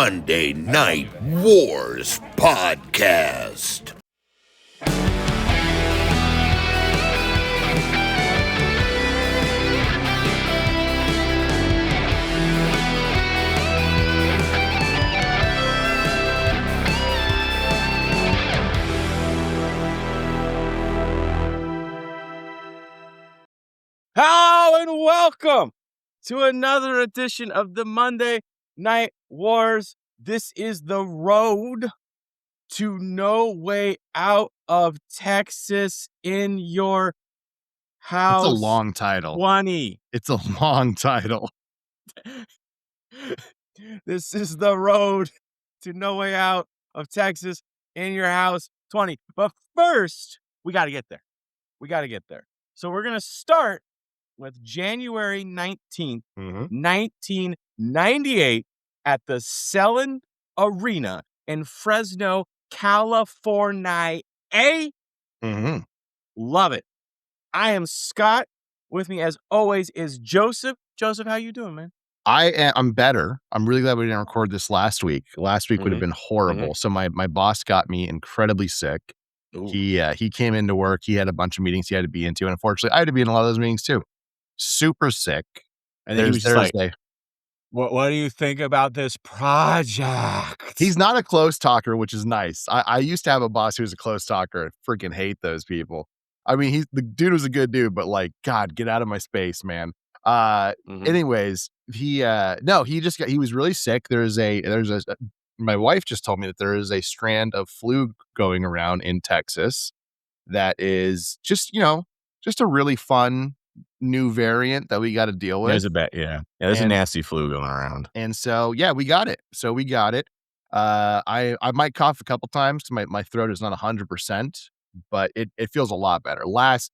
Monday Night Wars podcast. Hello and welcome to another edition of the Monday Night Wars. This is the road to No Way Out of Texas in your house. It's a long title. 20. It's a long title. This is the road to No Way Out of Texas in your house 20. But first, we got to get there. So we're going to start with January 19th, 1998 at the Selland Arena in Fresno, California. Love it. I am Scott. With me, as always, is Joseph. Joseph, how you doing, man? I'm better. I'm really glad we didn't record this last week. Last week would have been horrible. So my boss got me incredibly sick. Ooh. He came into work. He had a bunch of meetings he had to be into. And unfortunately, I had to be in a lot of those meetings too. Super sick. And then he was just like, what do you think about this project? He's not a close talker, which is nice. I used to have a boss who was a close talker. I freaking hate those people. I mean, the dude was a good dude, but like, God, get out of my space, man. Anyways, he was really sick. My wife just told me that there is a strand of flu going around in Texas that is just a really fun new variant that we got to deal with. There's a nasty flu going around. And so, we got it. I might cough a couple times. My throat is not 100%, but it feels a lot better. Last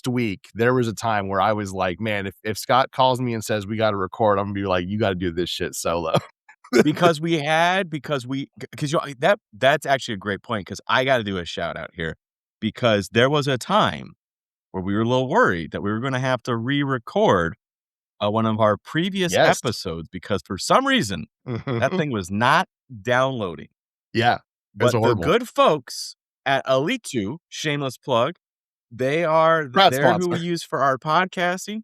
week, there was a time where I was like, man, if Scott calls me and says we got to record, I'm gonna be like, you got to do this shit solo. That's actually a great point, because I got to do a shout out here, because there was a time where we were a little worried that we were going to have to re-record one of our previous episodes, because for some reason that thing was not downloading. Yeah, but the good folks at Elite 2, shameless plug, they're who we use for our podcasting.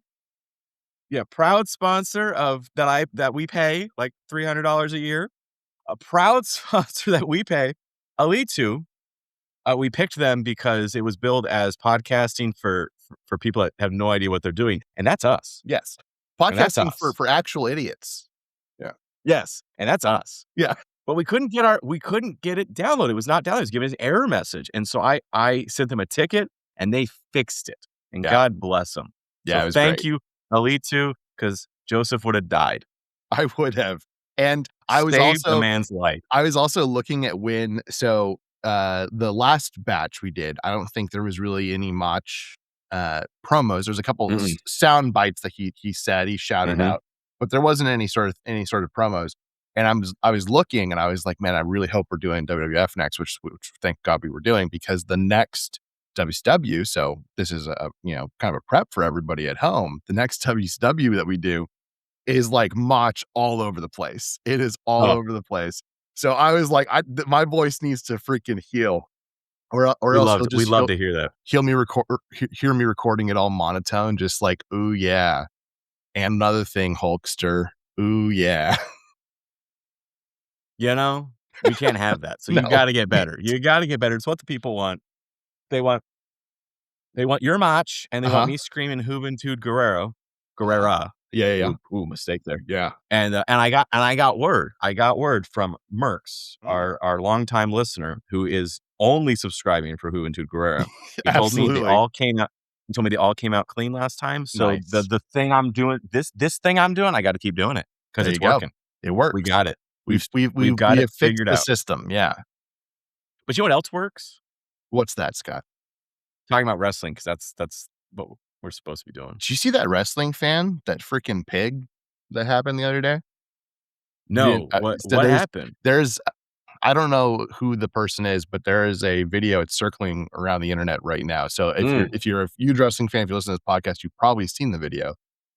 Yeah, proud sponsor that we pay like $300 a year. A proud sponsor that we pay, Elite 2. We picked them because it was billed as podcasting for people that have no idea what they're doing, and that's us. Yes, podcasting for actual idiots. Yeah. Yes, and that's us. Yeah. But we couldn't get it downloaded. It was not downloaded. It was giving us an error message, and so I sent them a ticket, and they fixed it. And God bless them. Yeah, so thank you, Elite 2, because Joseph would have died. I would have, and I was saved the man's life. I was also looking at the last batch we did, I don't think there was really any much promos. There's a couple of sound bites that he shouted out, but there wasn't any sort of promos. And I was looking, and I was like, man, I really hope we're doing WWF next, which thank God we were doing, because the next WCW, so this is a kind of a prep for everybody at home. The next WCW that we do is like match all over the place. It is all over the place. So I was like, my voice needs to freaking heal, or else we love to hear that. Hear me recording it all monotone, just like, ooh yeah, and another thing, Hulkster, ooh yeah. We can't have that. So you got to get better. You got to get better. It's what the people want. They want your match, and they want me screaming Juventud Guerrera. Yeah. Ooh, mistake there. Yeah. And I got word from Merks, our longtime listener, who is only subscribing for Juventud Guerrera. He told me they all came out. He told me they all came out clean last time. So nice. the thing I'm doing, this thing I'm doing, I got to keep doing it, because it's working. It works. We got it. We've got it fixed figured the out. system. Yeah. But you know what else works? What's that, Scott? Talking about wrestling, because that's what we're supposed to be doing. Did you see that wrestling fan, that freaking pig that happened the other day? No. What happened? I don't know who the person is, but there is a video. It's circling around the internet right now. So if you're a huge wrestling fan, if you listen to this podcast, you've probably seen the video.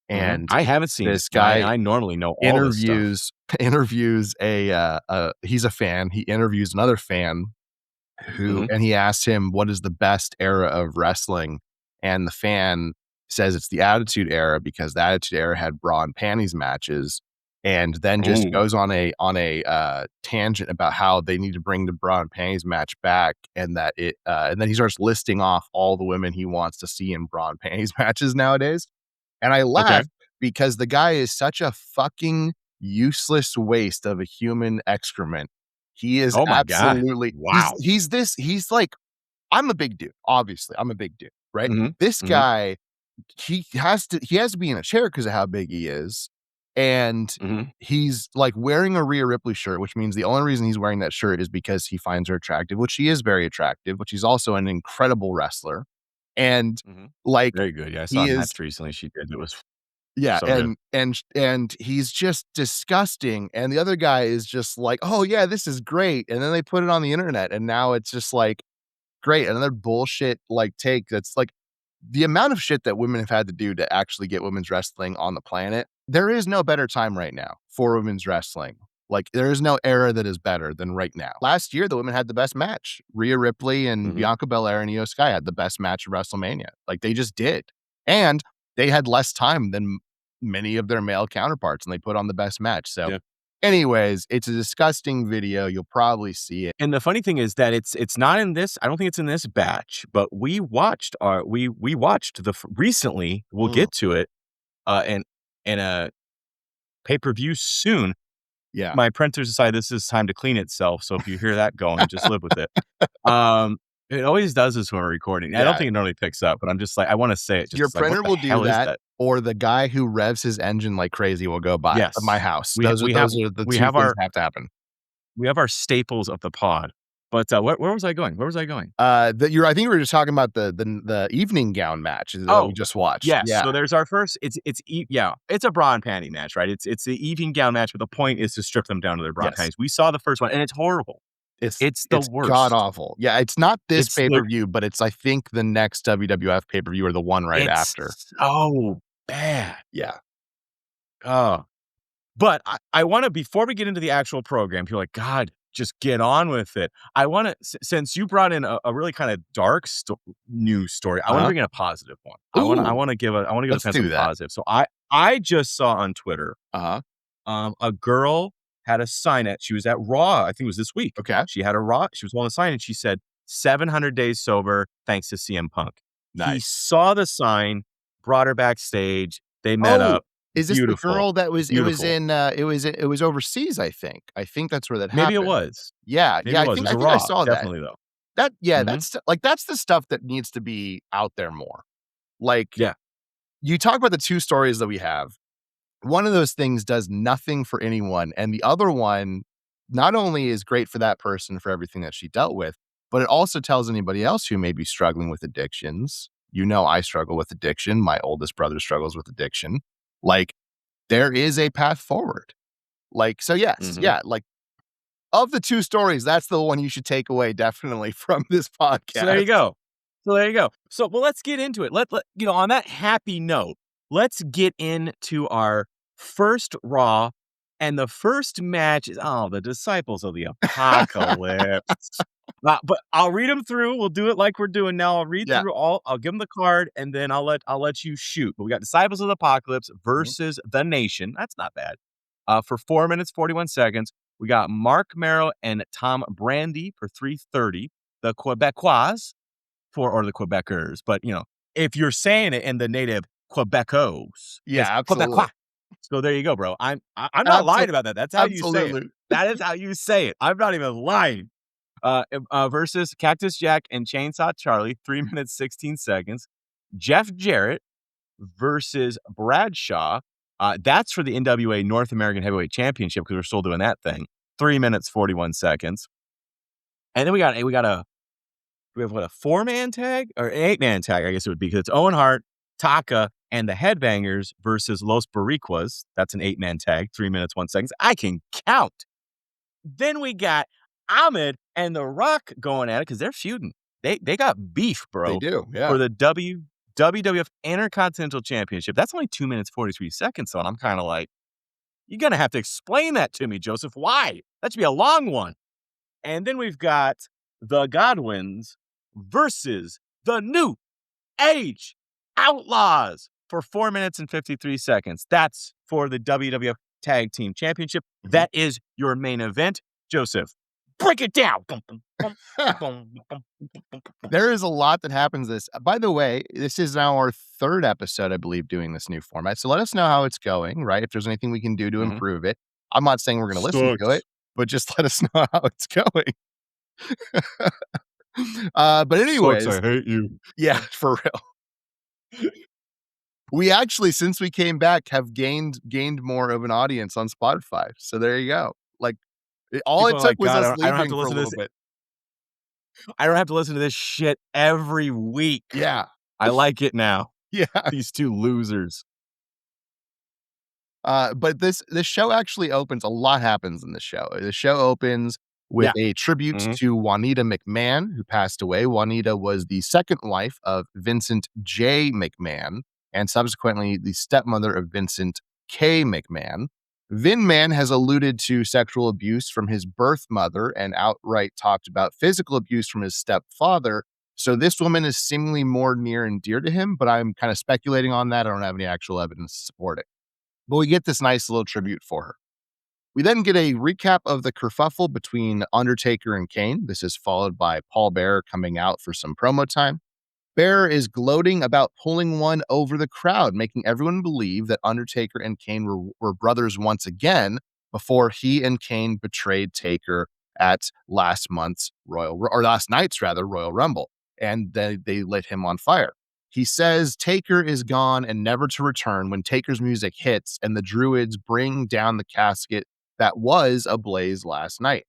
And I haven't seen this it. guy I normally know all this stuff. interviews he's a fan. He interviews another fan and he asks him, what is the best era of wrestling? And the fan says it's the Attitude Era because the Attitude Era had bra and panties matches, and then just goes on a tangent about how they need to bring the bra and panties match back, and that and then he starts listing off all the women he wants to see in bra and panties matches nowadays. And I laughed because the guy is such a fucking useless waste of a human excrement. He is Oh my God. absolutely Wow. he's like, I'm a big dude. Obviously, I'm a big dude, right? This guy, he has to be in a chair because of how big he is. And he's like wearing a Rhea Ripley shirt, which means the only reason he's wearing that shirt is because he finds her attractive, which she is very attractive, but she's also an incredible wrestler. And like, very good. Yeah, I saw a match recently she did. It was so good. And he's just disgusting. And the other guy is just like, oh yeah, this is great. And then they put it on the internet, and now it's just like, great. Another bullshit like take that's like the amount of shit that women have had to do to actually get women's wrestling on the planet. There is no better time right now for women's wrestling. Like, there is no era that is better than right now. Last year, the women had the best match. Rhea Ripley and Bianca Belair and Io Sky had the best match of WrestleMania. Like, they just did. And they had less time than many of their male counterparts, and they put on the best match. So anyways, it's a disgusting video. You'll probably see it. And the funny thing is that it's not in this. I don't think it's in this batch, but we watched recently. We'll get to it, in a pay-per-view soon. Yeah, my printers decided this is time to clean itself. So if you hear that going, just live with it. It always does this when we're recording. I don't think it normally picks up, but I'm just like, I want to say it. Just your printer like, will do that, or the guy who revs his engine like crazy will go by my house. Those are the two things that have to happen. We have our staples of the pod. But where was I going? I think we were just talking about the evening gown match that we just watched. Yes. Yeah. So there's our first. It's a bra and panty match, right? It's the evening gown match, but the point is to strip them down to their bra and panties. We saw the first one, and it's horrible. It's the worst. God awful. Yeah, it's not this pay-per-view, but it's, I think, the next WWF pay-per-view or the one right after. Oh, bad. Yeah. Oh. But I want to, before we get into the actual program, people are like, God, just get on with it. I want to, since you brought in a really kind of dark news story, I want to bring in a positive one. I want to give a positive. So I just saw on Twitter, a girl had a sign she was at Raw. I think it was this week. Okay. She had she was holding a sign, and she said, 700 days sober, thanks to CM Punk. Nice. He saw the sign, brought her backstage. They met up. Is this the girl that was? Beautiful. It was overseas. I think that's where that happened. Maybe it was. Yeah, maybe I think I saw definitely though. That's the stuff that needs to be out there more. Like, yeah, you talk about the two stories that we have. One of those things does nothing for anyone, and the other one not only is great for that person for everything that she dealt with, but it also tells anybody else who may be struggling with addictions. I struggle with addiction. My oldest brother struggles with addiction. Like, there is a path forward. Like, so yes, like, of the two stories, that's the one you should take away definitely from this podcast. So there you go. So, well, let's get into it. Let on that happy note, let's get into our first Raw, and the first match is the Disciples of the Apocalypse. But I'll read them through. We'll do it like we're doing now. I'll read through all. I'll give them the card, and then I'll let you shoot. But we got Disciples of the Apocalypse versus The Nation. That's not bad. For 4 minutes 41 seconds, we got Mark Merrow and Tom Brandy for 3:30. The Quebecois or the Quebecers, but if you're saying it in the native Quebecos, absolutely. Quebecois. So there you go, bro. I'm not lying about that. That's how you say it. That is how you say it. I'm not even lying. Versus Cactus Jack and Chainsaw Charlie, 3 minutes 16 seconds. Jeff Jarrett versus Bradshaw. That's for the NWA North American Heavyweight Championship, because we're still doing that thing. 3 minutes 41 seconds. And then we have a 4-man tag or an 8-man tag, I guess it would be, because it's Owen Hart, Taka, and the Headbangers versus Los Boricuas. That's an 8-man tag, 3 minutes 1 second. I can count. Then we got Ahmed and The Rock going at it because they're feuding. They got beef, bro. They do, yeah. For the WWF Intercontinental Championship. That's only 2 minutes, 43 seconds, so I'm kind of like, you're going to have to explain that to me, Joseph. Why? That should be a long one. And then we've got the Godwins versus the New Age Outlaws for 4 minutes and 53 seconds. That's for the WWF Tag Team Championship. That is your main event. Joseph, break it down. There is a lot that happens this. By the way, this is now our third episode, I believe, doing this new format. So let us know how it's going, right? If there's anything we can do to improve it. I'm not saying we're going to listen to it, but just let us know how it's going. But anyways, Sucks, I hate you. Yeah, for real. We actually, since we came back, have gained more of an audience on Spotify. So there you go. Like, all People it took was God, us I don't have leaving to for a listen to little this. bit. I don't have to listen to this shit every week. Yeah. I like it now. Yeah. These two losers. But this show actually opens. A lot happens in the show. The show opens with a tribute to Juanita McMahon, who passed away. Juanita was the second wife of Vincent J. McMahon and subsequently the stepmother of Vincent K. McMahon. Vin Man has alluded to sexual abuse from his birth mother and outright talked about physical abuse from his stepfather. So this woman is seemingly more near and dear to him, but I'm kind of speculating on that. I don't have any actual evidence to support it. But we get this nice little tribute for her. We then get a recap of the kerfuffle between Undertaker and Kane. This is followed by Paul Bearer coming out for some promo time. Bearer is gloating about pulling one over the crowd, making everyone believe that Undertaker and Kane were brothers once again before he and Kane betrayed Taker at last night's Royal Rumble, and they lit him on fire. He says Taker is gone and never to return when Taker's music hits and the Druids bring down the casket that was ablaze last night.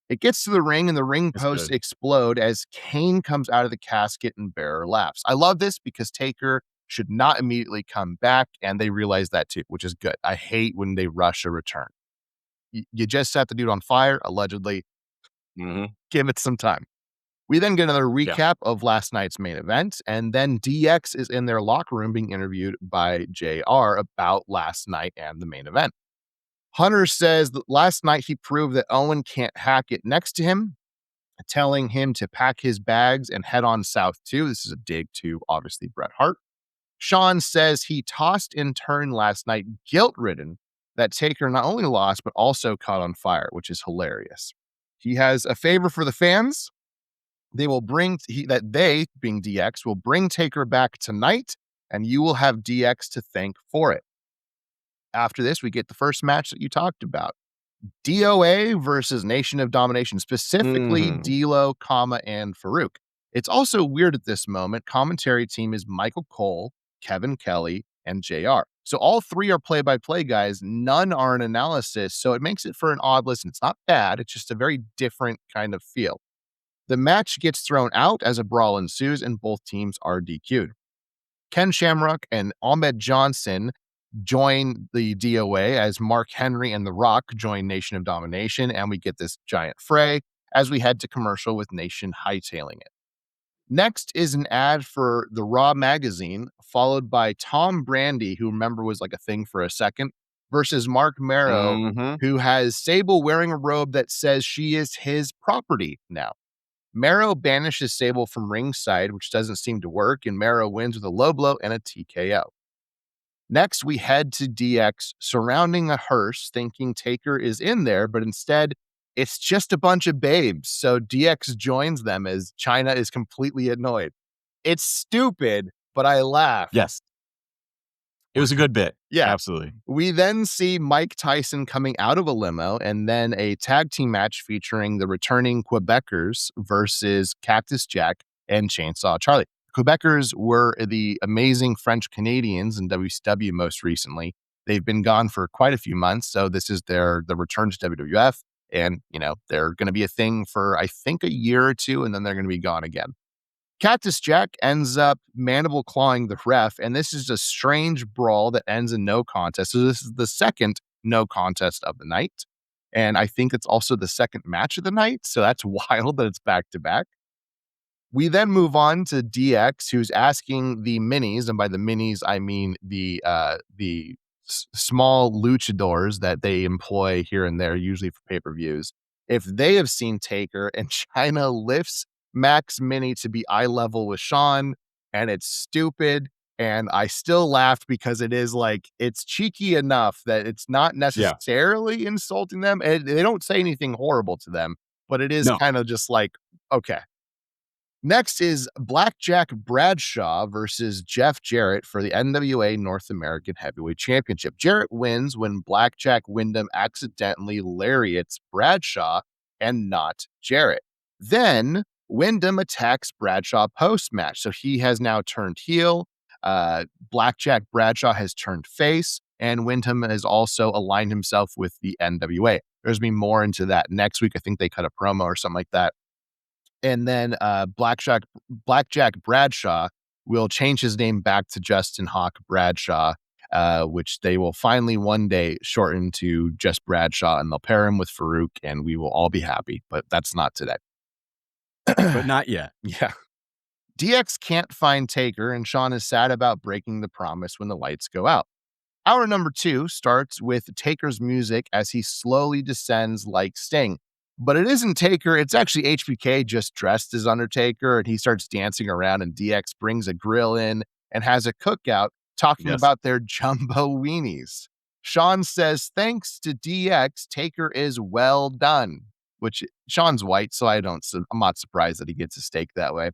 It gets to the ring and the ring posts explode as Kane comes out of the casket and Bearer laughs. I love this because Taker should not immediately come back, and they realize that too, which is good. I hate when they rush a return. You just set the dude on fire, allegedly. Give it some time. We then get another recap of last night's main event, and then DX is in their locker room being interviewed by JR about last night and the main event. Hunter says that last night he proved that Owen can't hack it next to him, telling him to pack his bags and head on south too. This is a dig to, obviously, Bret Hart. Sean says he tossed and turned last night, guilt-ridden, that Taker not only lost, but also caught on fire, which is hilarious. He has a favor for the fans. They, being DX, will bring Taker back tonight, and you will have DX to thank for it. After this, we get the first match that you talked about. DOA versus Nation of Domination, specifically D'Lo, and Farouk. It's also weird at this moment. Commentary team is Michael Cole, Kevin Kelly, and JR. So all three are play-by-play guys. None are an analysis, so it makes it for an odd listen. It's not bad. It's just a very different kind of feel. The match gets thrown out as a brawl ensues, and both teams are DQ'd. Ken Shamrock and Ahmed Johnson join the DOA as Mark Henry and The Rock join Nation of Domination, and we get this giant fray as we head to commercial with Nation hightailing it. Next is an ad for the Raw magazine, followed by Tom Brady, who remember was like a thing for a second, versus Mark Marrow, who has Sable wearing a robe that says she is his property now. Marrow banishes Sable from ringside, which doesn't seem to work, and Marrow wins with a low blow and a TKO. Next, we head to DX surrounding a hearse, thinking Taker is in there, but instead, it's just a bunch of babes. So DX joins them as China is completely annoyed. It's stupid, but I laugh. Yes. It was a good bit. Yeah. Absolutely. We then see Mike Tyson coming out of a limo and then a tag team match featuring the returning Quebecers versus Cactus Jack and Chainsaw Charlie. Quebecers were the amazing French Canadians in WCW most recently. They've been gone for quite a few months, so this is the return to WWF, and they're going to be a thing for I think a year or two, and then they're going to be gone again. Cactus Jack ends up mandible clawing the ref, and this is a strange brawl that ends in no contest. So this is the second no contest of the night, and I think it's also the second match of the night. So that's wild that it's back to back. We then move on to DX, who's asking the minis, and by the minis I mean the small luchadors that they employ here and there, usually for pay-per-views, if they have seen Taker, and China lifts Max Mini to be eye level with Sean, and it's stupid. And I still laughed because it is like, it's cheeky enough that it's not necessarily insulting them. And they don't say anything horrible to them, but it is kind of just like, okay. Next is Blackjack Bradshaw versus Jeff Jarrett for the NWA North American Heavyweight Championship. Jarrett wins when Blackjack Wyndham accidentally lariats Bradshaw and not Jarrett. Then Wyndham attacks Bradshaw post-match, so he has now turned heel. Blackjack Bradshaw has turned face, and Wyndham has also aligned himself with the NWA. There's going to be more into that next week. I think they cut a promo or something like that. And then Blackjack Bradshaw will change his name back to Justin Hawk Bradshaw, which they will finally one day shorten to just Bradshaw, and they'll pair him with Farouk, and we will all be happy. But that's not today. But not yet. Yeah. DX can't find Taker, and Sean is sad about breaking the promise when the lights go out. Hour number 2 starts with Taker's music as he slowly descends like Sting. But it isn't Taker, it's actually HBK just dressed as Undertaker, and he starts dancing around, and DX brings a grill in and has a cookout talking about their jumbo weenies. Sean says, thanks to DX, Taker is well done, which Sean's white, so I'm not surprised that he gets a steak that way.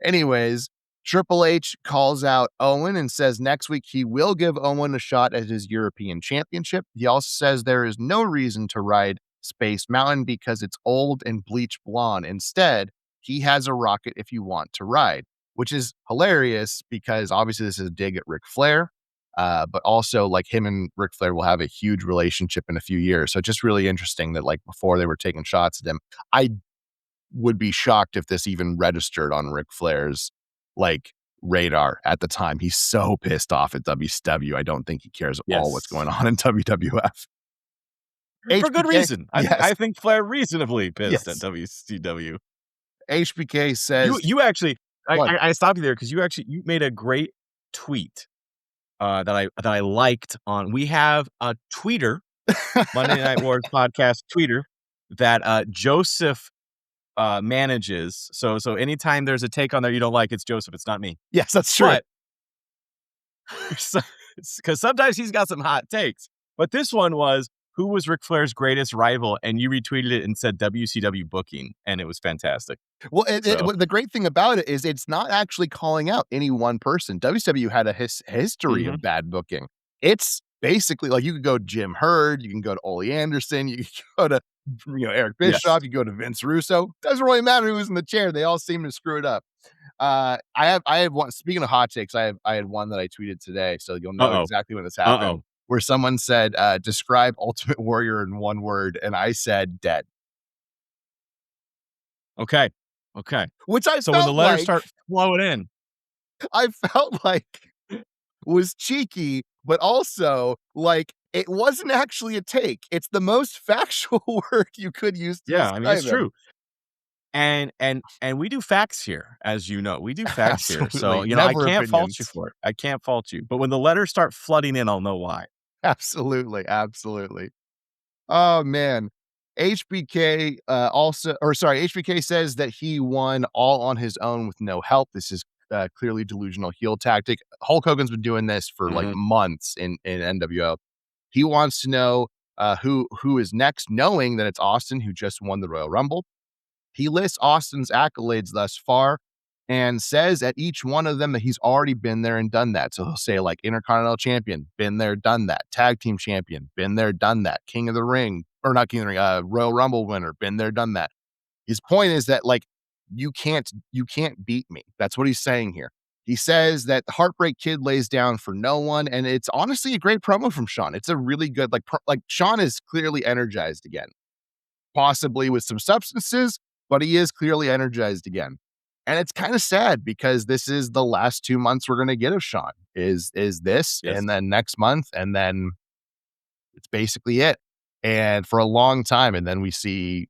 Anyways, Triple H calls out Owen and says next week he will give Owen a shot at his European Championship. He also says there is no reason to ride Space Mountain because it's old and bleach blonde. Instead, he has a rocket if you want to ride, which is hilarious because obviously this is a dig at Ric Flair, but also like him and Ric Flair will have a huge relationship in a few years. So just really interesting that like before they were taking shots at him. I would be shocked if this even registered on Ric Flair's like radar at the time. He's so pissed off at WCW. I don't think he cares at all what's going on in WWF. For good reason. I think Flair reasonably pissed at WCW. HBK says you actually I stopped you there because you made a great tweet that I liked on. We have a tweeter, Monday Night Wars podcast tweeter that Joseph manages. So anytime there's a take on there you don't like, it's Joseph. It's not me. Yes, that's true. Because sometimes he's got some hot takes. But this one was, who was Ric Flair's greatest rival? And you retweeted it and said WCW booking, and it was fantastic. Well, the great thing about it is it's not actually calling out any one person. WCW had a history of bad booking. It's basically like you could go to Jim Herd, you can go to Ole Anderson, you can go to Eric Bischoff, you go to Vince Russo. Doesn't really matter who's in the chair; they all seem to screw it up. I have one. Speaking of hot takes, I had one that I tweeted today, so you'll know exactly when this happened. Where someone said, describe Ultimate Warrior in one word, and I said dead. Okay. Which I so when the letters start flowing in, I felt like was cheeky, but also like it wasn't actually a take. It's the most factual word you could use to describe it's true. And we do facts here, as you know. We do facts here. So, I can't fault you for it. I can't fault you. But when the letters start flooding in, I'll know why. Absolutely. Oh, man. HBK HBK says that he won all on his own with no help. This is clearly delusional heel tactic. Hulk Hogan's been doing this for like months in NWO. He wants to know who is next, knowing that it's Austin, who just won the Royal Rumble. He lists Austin's accolades thus far and says at each one of them that he's already been there and done that. So he'll say like Intercontinental Champion, been there, done that. Tag Team Champion, been there, done that. King of the Ring, or not King of the Ring, Royal Rumble winner, been there, done that. His point is that like you can't beat me. That's what he's saying here. He says that the Heartbreak Kid lays down for no one, and it's honestly a great promo from Sean. It's a really good like Sean is clearly energized again, possibly with some substances, but he is clearly energized again. And it's kind of sad because this is the last 2 months we're going to get of Sean is this, and then next month, and then it's basically it. And for a long time, and then we see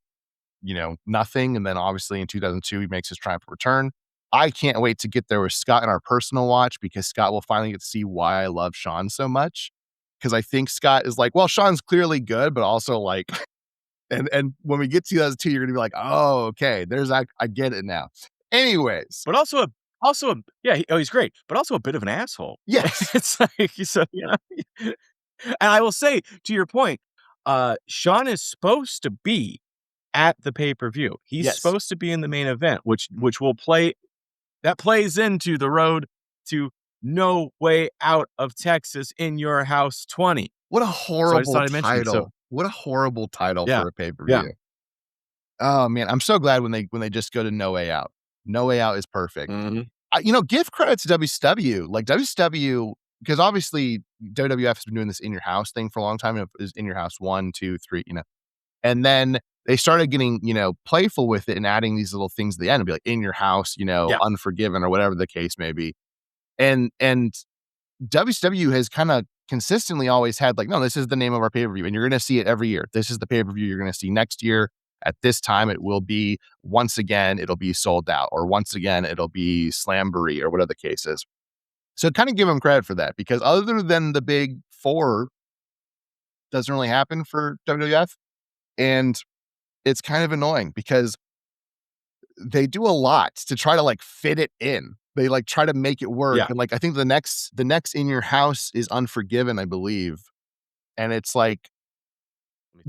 nothing. And then obviously in 2002, he makes his triumphant return. I can't wait to get there with Scott in our personal watch, because Scott will finally get to see why I love Sean so much. Because I think Scott is like, well, Sean's clearly good, but also like, and when we get to 2002, you're gonna be like, oh, okay, I get it now. Anyways, but he's great, but also a bit of an asshole. Yes. It's like, so, and I will say, to your point, Sean is supposed to be at the pay-per-view. He's supposed to be in the main event, which plays into the road to No Way Out of Texas in Your House 20. What a horrible title. What a horrible title Yeah, for a pay-per-view. yeah. Oh man, I'm so glad when they just go to No Way Out. No Way Out is perfect. Give credit to WCW. Like WCW, because obviously WWF has been doing this in your house thing for a long time. It was in your house 1, 2, 3, and then they started getting, playful with it and adding these little things at the end and be like in your house, Unforgiven or whatever the case may be. And WCW has kind of consistently always had like, no, this is the name of our pay-per-view and you're going to see it every year. This is the pay-per-view you're going to see next year. At this time, it will be, once again, it'll be sold out, or once again, it'll be Slamboree, or whatever the case is. So kind of give them credit for that, because other than the big four, doesn't really happen for WWF. And it's kind of annoying because they do a lot to try to like fit it in. They like try to make it work. Yeah. And like, I think the next In Your House is Unforgiven, I believe. And it's like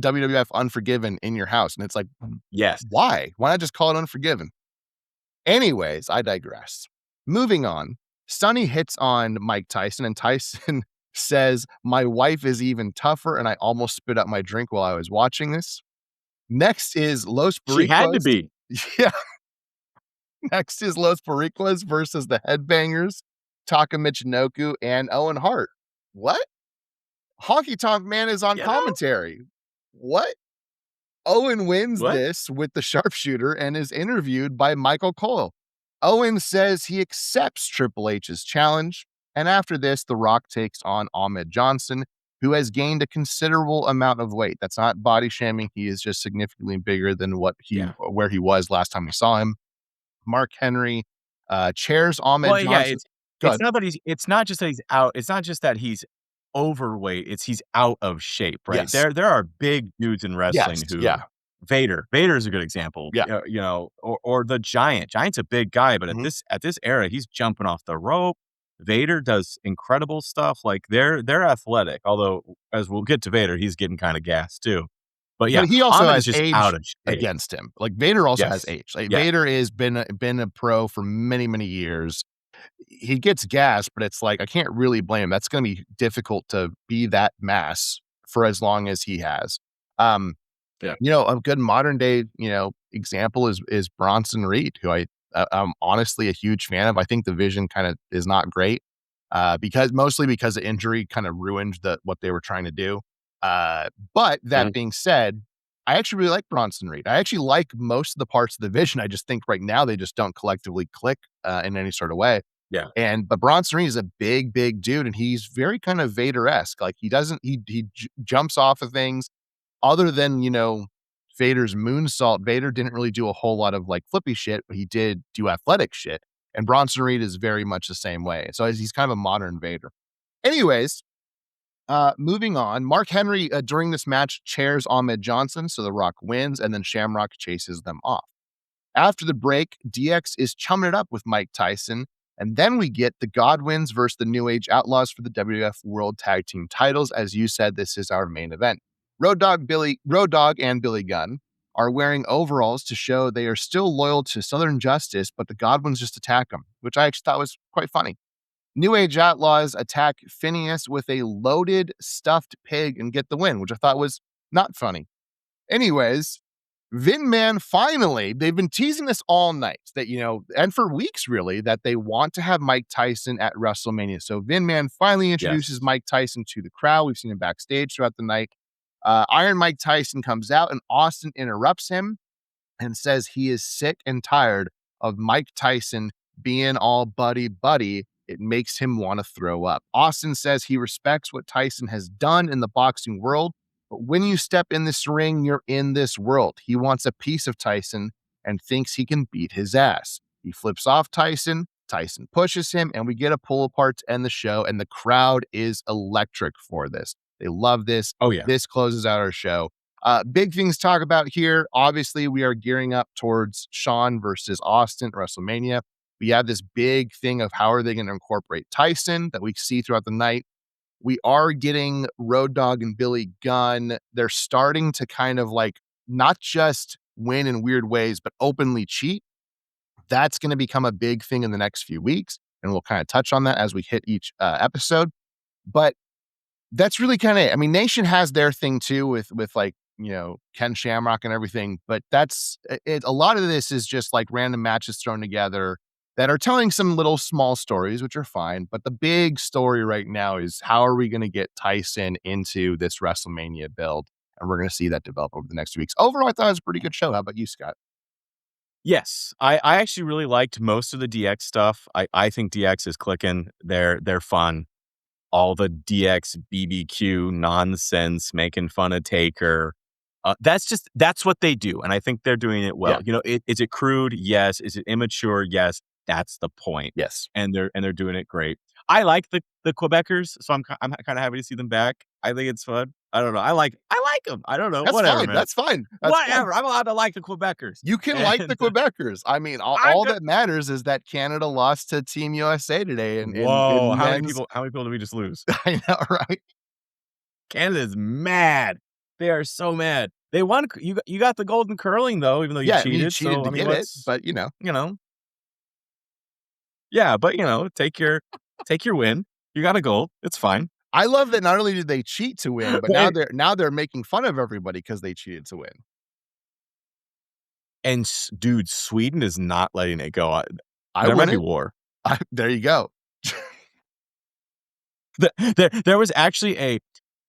WWF Unforgiven in Your House. And it's like, yes. Why not just call it Unforgiven? Anyways, I digress. Moving on. Sonny hits on Mike Tyson, and Tyson says, my wife is even tougher, and I almost spit out my drink while I was watching this. Next is Los Boricuas. She had to be. Yeah. Next is Los Boricuas versus the Headbangers, Taka Michinoku, and Owen Hart. What? Honky Tonk Man is on commentary. What? Owen wins this with the sharpshooter and is interviewed by Michael Cole. Owen says he accepts Triple H's challenge, and after this, The Rock takes on Ahmed Johnson, who has gained a considerable amount of weight. That's not body shaming. He is just significantly bigger than where he was last time we saw him. Mark Henry chairs Ahmed Johnson. It's not just that he's out. It's not just that he's overweight. It's he's out of shape, right? Yes. There are big dudes in wrestling Vader's a good example. Yeah. Or the Giant. Giant's a big guy, but at this era, he's jumping off the rope. Vader does incredible stuff. Like they're athletic. Although, as we'll get to Vader, he's getting kind of gassed too. But yeah, but he also has just age out of shape against him. Like Vader also has age. Like Vader has been a pro for many, many years. He gets gassed, but it's like I can't really blame him. That's going to be difficult to be that mass for as long as he has. A good modern day example is Bronson Reed, who I'm honestly a huge fan of. I think the vision kind of is not great because the injury kind of ruined what they were trying to do. But that being said, I actually really like Bronson Reed. I actually like most of the parts of the vision. I just think right now they just don't collectively click in any sort of way. Yeah. But Bronson Reed is a big, big dude, and he's very kind of Vader-esque. Like he jumps off of things. Other than, Vader's moonsault, Vader didn't really do a whole lot of like flippy shit, but he did do athletic shit. And Bronson Reed is very much the same way. So he's kind of a modern Vader. Anyways, moving on, Mark Henry during this match chairs Ahmed Johnson, so The Rock wins, and then Shamrock chases them off. After the break, DX is chumming it up with Mike Tyson, and then we get the Godwins versus the New Age Outlaws for the WWF World Tag Team titles. As you said, this is our main event. Road Dogg and Billy Gunn are wearing overalls to show they are still loyal to Southern Justice, but the Godwins just attack them, which I actually thought was quite funny. New Age Outlaws attack Phineas with a loaded stuffed pig and get the win, which I thought was not funny. Anyways, Vin Man finally, they've been teasing this all night that, and for weeks really, that they want to have Mike Tyson at WrestleMania. So Vin Man finally introduces Mike Tyson to the crowd. We've seen him backstage throughout the night. Iron Mike Tyson comes out and Austin interrupts him and says he is sick and tired of Mike Tyson being all buddy. It makes him want to throw up. Austin says he respects what Tyson has done in the boxing world, But when you step in this ring, you're in this world. He wants a piece of Tyson and thinks he can beat his ass. He flips off Tyson. Tyson pushes him, and we get a pull apart to end the show. And the crowd is electric for this. They love this. Oh, yeah. This closes out our show. Big things to talk about here. Obviously, we are gearing up towards Shawn versus Austin at WrestleMania. We have this big thing of how are they going to incorporate Tyson that we see throughout the night. We are getting Road Dogg and Billy Gunn. They're starting to kind of like not just win in weird ways, but openly cheat. That's going to become a big thing in the next few weeks. And we'll kind of touch on that as we hit each episode. But that's really kind of it. I mean, Nation has their thing too with like, Ken Shamrock and everything. But that's it. A lot of this is just like random matches thrown together that are telling some little small stories, which are fine. But the big story right now is how are we going to get Tyson into this WrestleMania build? And we're going to see that develop over the next 2 weeks. Overall, I thought it was a pretty good show. How about you, Scott? Yes, I actually really liked most of the DX stuff. I think DX is clicking. They're fun. All the DX BBQ nonsense, making fun of Taker. That's what they do, and I think they're doing it well. Yeah. Is it crude? Yes. Is it immature? Yes. That's the point. Yes. And they're doing it great. I like the Quebecers, so I'm kind of happy to see them back. I think it's fun. I don't know. I like them. I don't know. That's Whatever, fine. man. That's fine. That's Whatever. fine. I'm allowed to like the Quebecers. You can like the Quebecers. I mean, all that matters is that Canada lost to Team USA today. And whoa, how many people did we just lose? I know, right? Canada's mad. They are so mad. They won. You got the golden curling though, even though you cheated. You cheated to get it, but Yeah, but take your win. You got a gold. It's fine. I love that not only did they cheat to win, but now they're making fun of everybody because they cheated to win. And dude, Sweden is not letting it go. There might be war. There you go. There was actually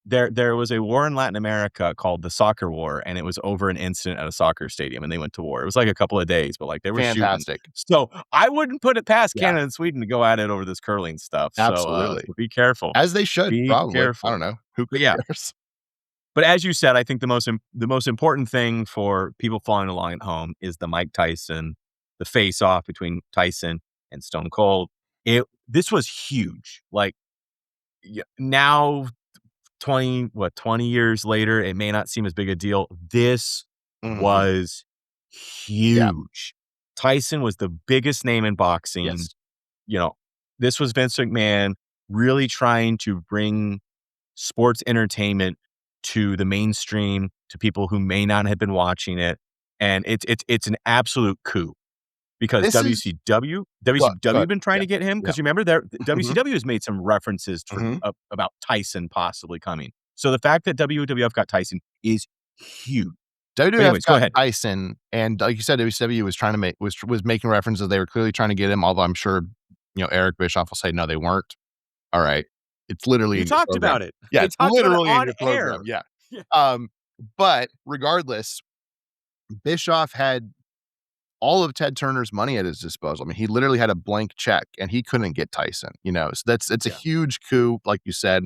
there was a war in Latin America called the Soccer War, and it was over an incident at a soccer stadium, and they went to war. It was like a couple of days, but like they were fantastic. Shooting. So I wouldn't put it past Canada and Sweden to go at it over this curling stuff. Absolutely. So be careful. As they should, probably. Careful. I don't know. Who cares? But as you said, I think the most important thing for people following along at home is the Mike Tyson, the face-off between Tyson and Stone Cold. This was huge. Like now 20 years later, it may not seem as big a deal. This was huge. Yeah. Tyson was the biggest name in boxing. Yes. This was Vince McMahon really trying to bring sports entertainment to the mainstream, to people who may not have been watching it. And it's an absolute coup. Because WCW have been trying to get him. Because remember, WCW has made some references about Tyson possibly coming. So the fact that WWF got Tyson is huge. WWF got Tyson, and like you said, WCW was trying to was making references. They were clearly trying to get him. Although I'm sure, Eric Bischoff will say no, they weren't. All right, it's literally we talked about it. Yeah, it's literally in your program. Yeah. But regardless, Bischoff had all of Ted Turner's money at his disposal. I mean, he literally had a blank check and he couldn't get Tyson, so it's a huge coup, like you said.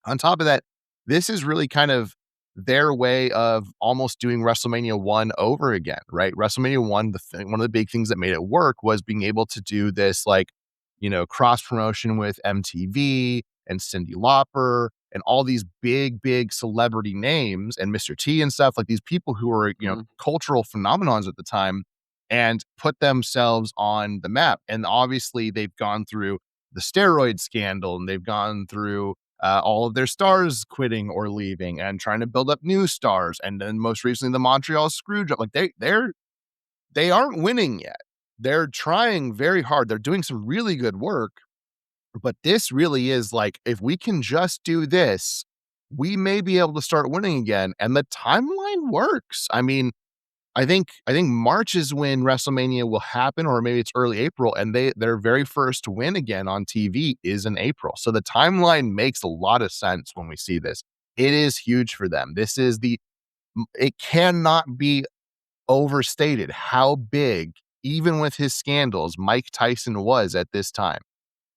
On top of that, this is really kind of their way of almost doing WrestleMania 1 over again, right? WrestleMania 1, one of the big things that made it work was being able to do this, cross promotion with MTV and Cyndi Lauper and all these big celebrity names and Mr. T and stuff, like these people who were, cultural phenomenons at the time, and put themselves on the map. And obviously they've gone through the steroid scandal, and they've gone through all of their stars quitting or leaving and trying to build up new stars. And then most recently the Montreal Screwjob. Like they aren't winning yet. They're trying very hard. They're doing some really good work, but this really is like, if we can just do this, we may be able to start winning again. And the timeline works. I mean, I think March is when WrestleMania will happen, or maybe it's early April, and their very first win again on TV is in April. So the timeline makes a lot of sense when we see this. It is huge for them. It cannot be overstated how big, even with his scandals, Mike Tyson was at this time.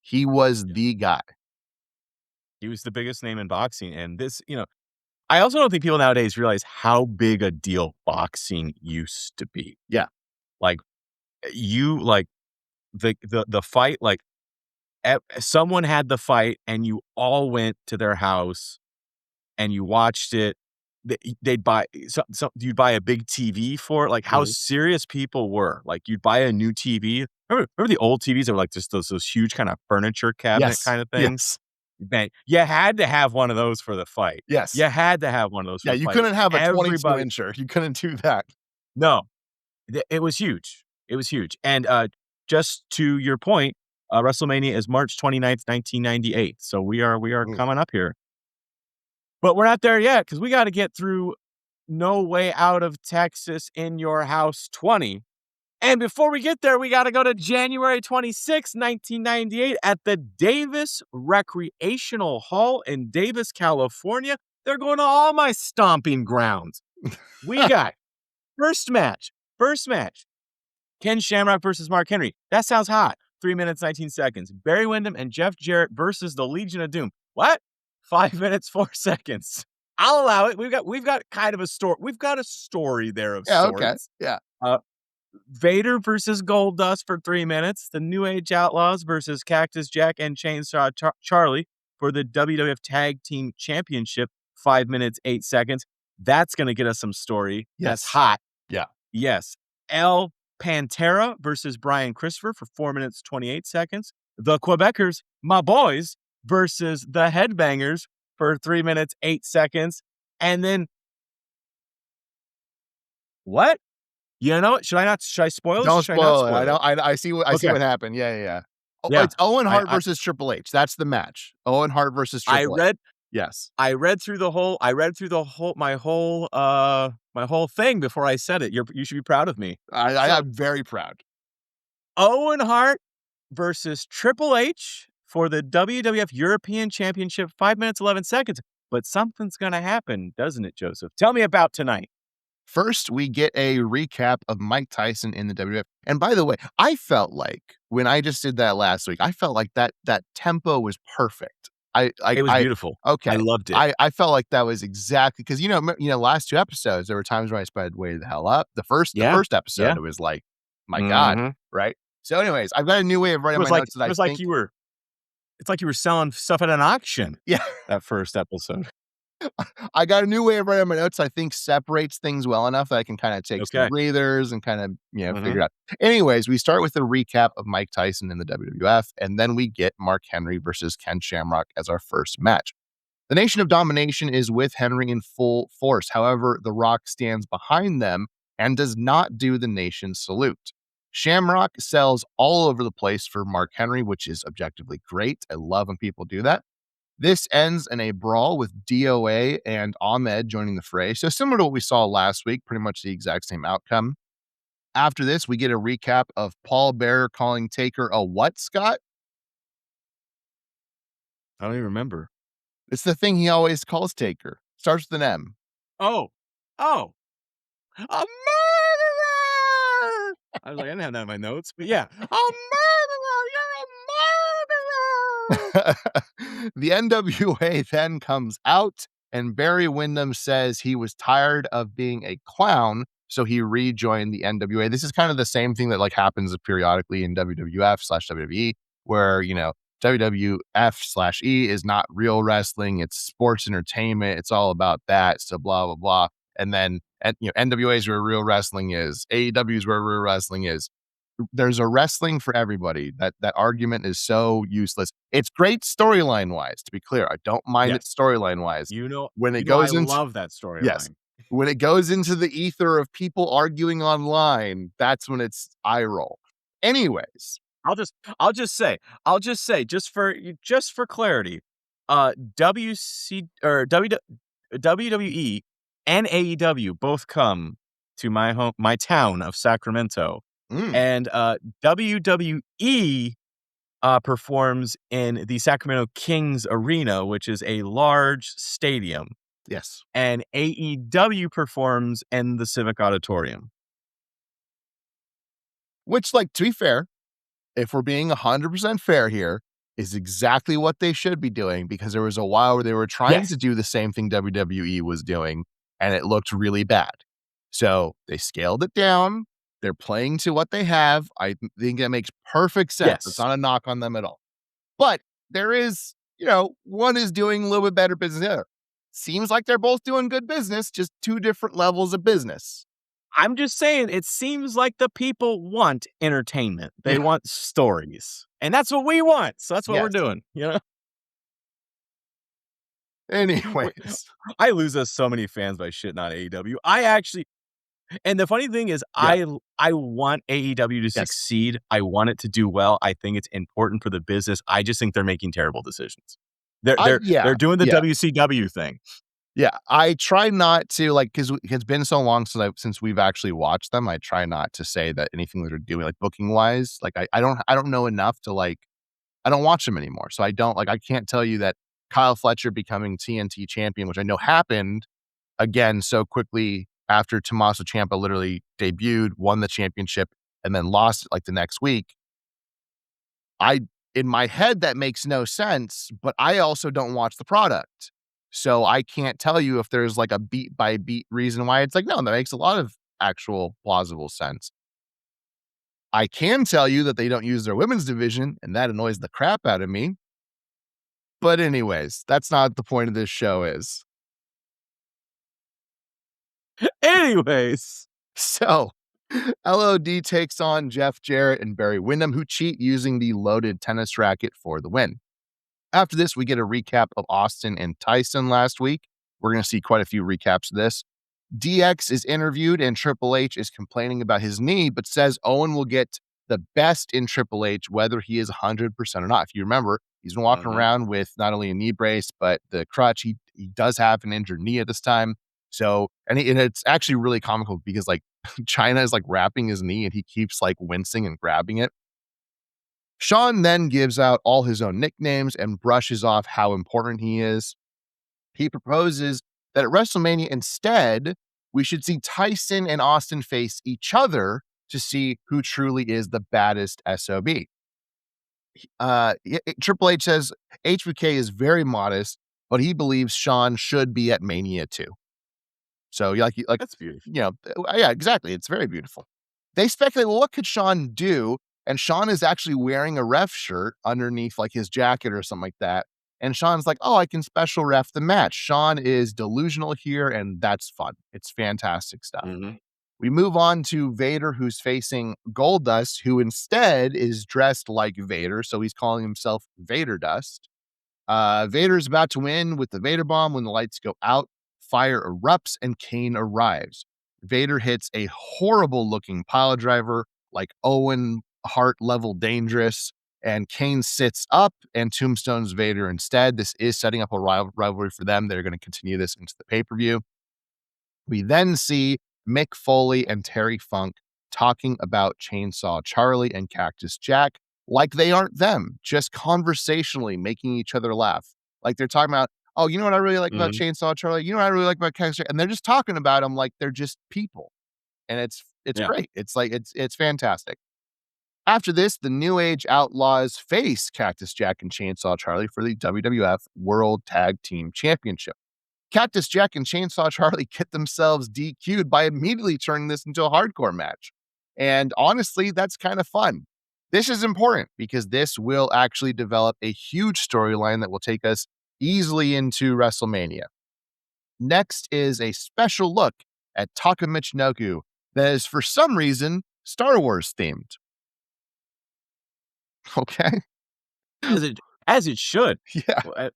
He was the guy. He was the biggest name in boxing, and this, I also don't think people nowadays realize how big a deal boxing used to be. Yeah. Like, the fight, like, someone had the fight and you all went to their house and you watched it. They'd buy you'd buy a big TV for it, like, how serious people were. Like, you'd buy a new TV. Remember the old TVs that were, like, just those huge kind of furniture cabinet kind of things? Yes. Man, you had to have one of those for the fight. Yes. You had to have one of those for Yeah, the you fight. couldn't have a 22 Everybody incher. You couldn't do that. No. It was huge. It was huge. And, just to your point, WrestleMania is March 29th, 1998. So we are coming up here. But we're not there yet because we gotta get through No Way Out of Texas in Your House 20. And before we get there, we gotta go to January 26th, 1998 at the Davis Recreational Hall in Davis, California. They're going to all my stomping grounds. We got first match. Ken Shamrock versus Mark Henry. That sounds hot. 3 minutes, 19 seconds. Barry Windham and Jeff Jarrett versus the Legion of Doom. What? 5 minutes, 4 seconds. I'll allow it. We've got kind of a story. We've got a story there of sorts. Okay. Yeah. Vader versus Goldust for 3 minutes. The New Age Outlaws versus Cactus Jack and Chainsaw Charlie for the WWF Tag Team Championship. 5 minutes, 8 seconds. That's going to get us some story. Yes. That's hot. Yeah. Yes. El Pantera versus Brian Christopher for 4 minutes, 28 seconds. The Quebecers, my boys, versus the Headbangers for 3 minutes, 8 seconds. And then, what? You know, should I spoil it? Don't Should I not spoil it. spoil I see what happened. Yeah. Oh, Yeah. it's Owen Hart versus Triple H. That's the match. Owen Hart versus Triple H. Yes. I read through my whole thing before I said it. You should be proud of me. I'm very proud. Owen Hart versus Triple H for the WWF European Championship, 5 minutes, 11 seconds. But something's going to happen, doesn't it, Joseph? Tell me about tonight. First, we get a recap of Mike Tyson in the WWF. And by the way, I felt like when I just did that last week, I felt like that tempo was perfect. It was beautiful. Okay. I loved it. I felt like that was exactly because, last two episodes, there were times where I sped way the hell up. The first episode, it was like, my God, right? So anyways, I've got a new way of writing my notes. It's like you were selling stuff at an auction. Yeah. That first episode. I got a new way of writing my notes I think separates things well enough that I can kind of take some breathers and kind of, figure it out. Anyways, we start with a recap of Mike Tyson in the WWF, and then we get Mark Henry versus Ken Shamrock as our first match. The Nation of Domination is with Henry in full force. However, The Rock stands behind them and does not do the Nation salute. Shamrock sells all over the place for Mark Henry, which is objectively great. I love when people do that. This ends in a brawl with DOA and Ahmed joining the fray. So similar to what we saw last week, pretty much the exact same outcome. After this, we get a recap of Paul Bearer calling Taker a what, Scott? I don't even remember. It's the thing he always calls Taker. Starts with an M. Oh. A murderer! I was like, I didn't have that in my notes, but yeah. A murderer! You're a murderer! The NWA then comes out, and Barry Windham says he was tired of being a clown, so he rejoined the NWA. This is kind of the same thing that happens periodically in WWF/WWE, where, WWF/E is not real wrestling. It's sports entertainment. It's all about that. So blah, blah, blah. And then, NWA is where real wrestling is. AEW is where real wrestling is. There's a wrestling for everybody. That argument is so useless. It's great storyline wise, to be clear. I don't mind it storyline wise. When it goes into, love that storyline. Yes. When it goes into the ether of people arguing online, that's when it's eye roll. Anyways, I'll just say, just for clarity, WWE and AEW both come to my town of Sacramento. And WWE performs in the Sacramento Kings Arena, which is a large stadium. Yes. And AEW performs in the Civic Auditorium. Which, to be fair, if we're being 100% fair here, is exactly what they should be doing, because there was a while where they were trying to do the same thing WWE was doing, and it looked really bad. So they scaled it down. They're playing to what they have. I think that makes perfect sense. It's not a knock on them at all. But there is, one is doing a little bit better business than the other. Seems like they're both doing good business, just two different levels of business. I'm just saying, it seems like the people want entertainment. They want stories. And that's what we want. So that's what we're doing, Anyways. I lose us so many fans by shitting on AEW. And the funny thing is, I want AEW to succeed. I want it to do well. I think it's important for the business. I just think they're making terrible decisions. They're doing the WCW thing. Yeah, I try not to, because it's been so long since we've actually watched them. I try not to say that anything that they're doing, booking wise, I don't know enough to I don't watch them anymore. So I don't I can't tell you that Kyle Fletcher becoming TNT champion, which I know happened again so quickly after Tommaso Ciampa literally debuted, won the championship, and then lost it the next week. In my head, that makes no sense, but I also don't watch the product. So I can't tell you if there's a beat by beat reason why it's no, that makes a lot of actual plausible sense. I can tell you that they don't use their women's division, and that annoys the crap out of me. But anyways, that's not what the point of this show is. Anyways. So LOD takes on Jeff Jarrett and Barry Windham, who cheat using the loaded tennis racket for the win. After this, we get a recap of Austin and Tyson last week. We're going to see quite a few recaps of this. DX is interviewed, and Triple H is complaining about his knee, but says Owen will get the best in Triple H, whether he is 100% or not. If you remember, he's been walking around with not only a knee brace, but the crutch. He does have an injured knee at this time. So, and it's actually really comical because China is wrapping his knee and he keeps wincing and grabbing it. Sean then gives out all his own nicknames and brushes off how important he is. He proposes that at WrestleMania instead, we should see Tyson and Austin face each other to see who truly is the baddest SOB. Triple H says HBK is very modest, but he believes Sean should be at Mania 2. So that's beautiful. Yeah, exactly. It's very beautiful. They speculate, well, what could Sean do? And Sean is actually wearing a ref shirt underneath his jacket or something like that. And Sean's oh, I can special ref the match. Sean is delusional here, and that's fun. It's fantastic stuff. We move on to Vader, who's facing Goldust, who instead is dressed like Vader. So he's calling himself Vader Dust. Vader's about to win with the Vader bomb when the lights go out. Fire erupts and Kane arrives. Vader hits a horrible looking pile driver, Owen Hart level dangerous, and Kane sits up and tombstones Vader instead. This is setting up a rivalry for them. They're going to continue this into the pay-per-view. We then see Mick Foley and Terry Funk talking about Chainsaw Charlie and Cactus Jack like they aren't them, just conversationally making each other laugh. They're talking about, oh, you know what I really like about Chainsaw Charlie? You know what I really like about Cactus Jack? And they're just talking about them like they're just people. And it's great. It's it's fantastic. After this, the New Age Outlaws face Cactus Jack and Chainsaw Charlie for the WWF World Tag Team Championship. Cactus Jack and Chainsaw Charlie get themselves DQ'd by immediately turning this into a hardcore match. And honestly, that's kind of fun. This is important because this will actually develop a huge storyline that will take us easily into WrestleMania. Next is a special look at Taka Michinoku that is, for some reason, Star Wars themed. Okay. As it should. Yeah.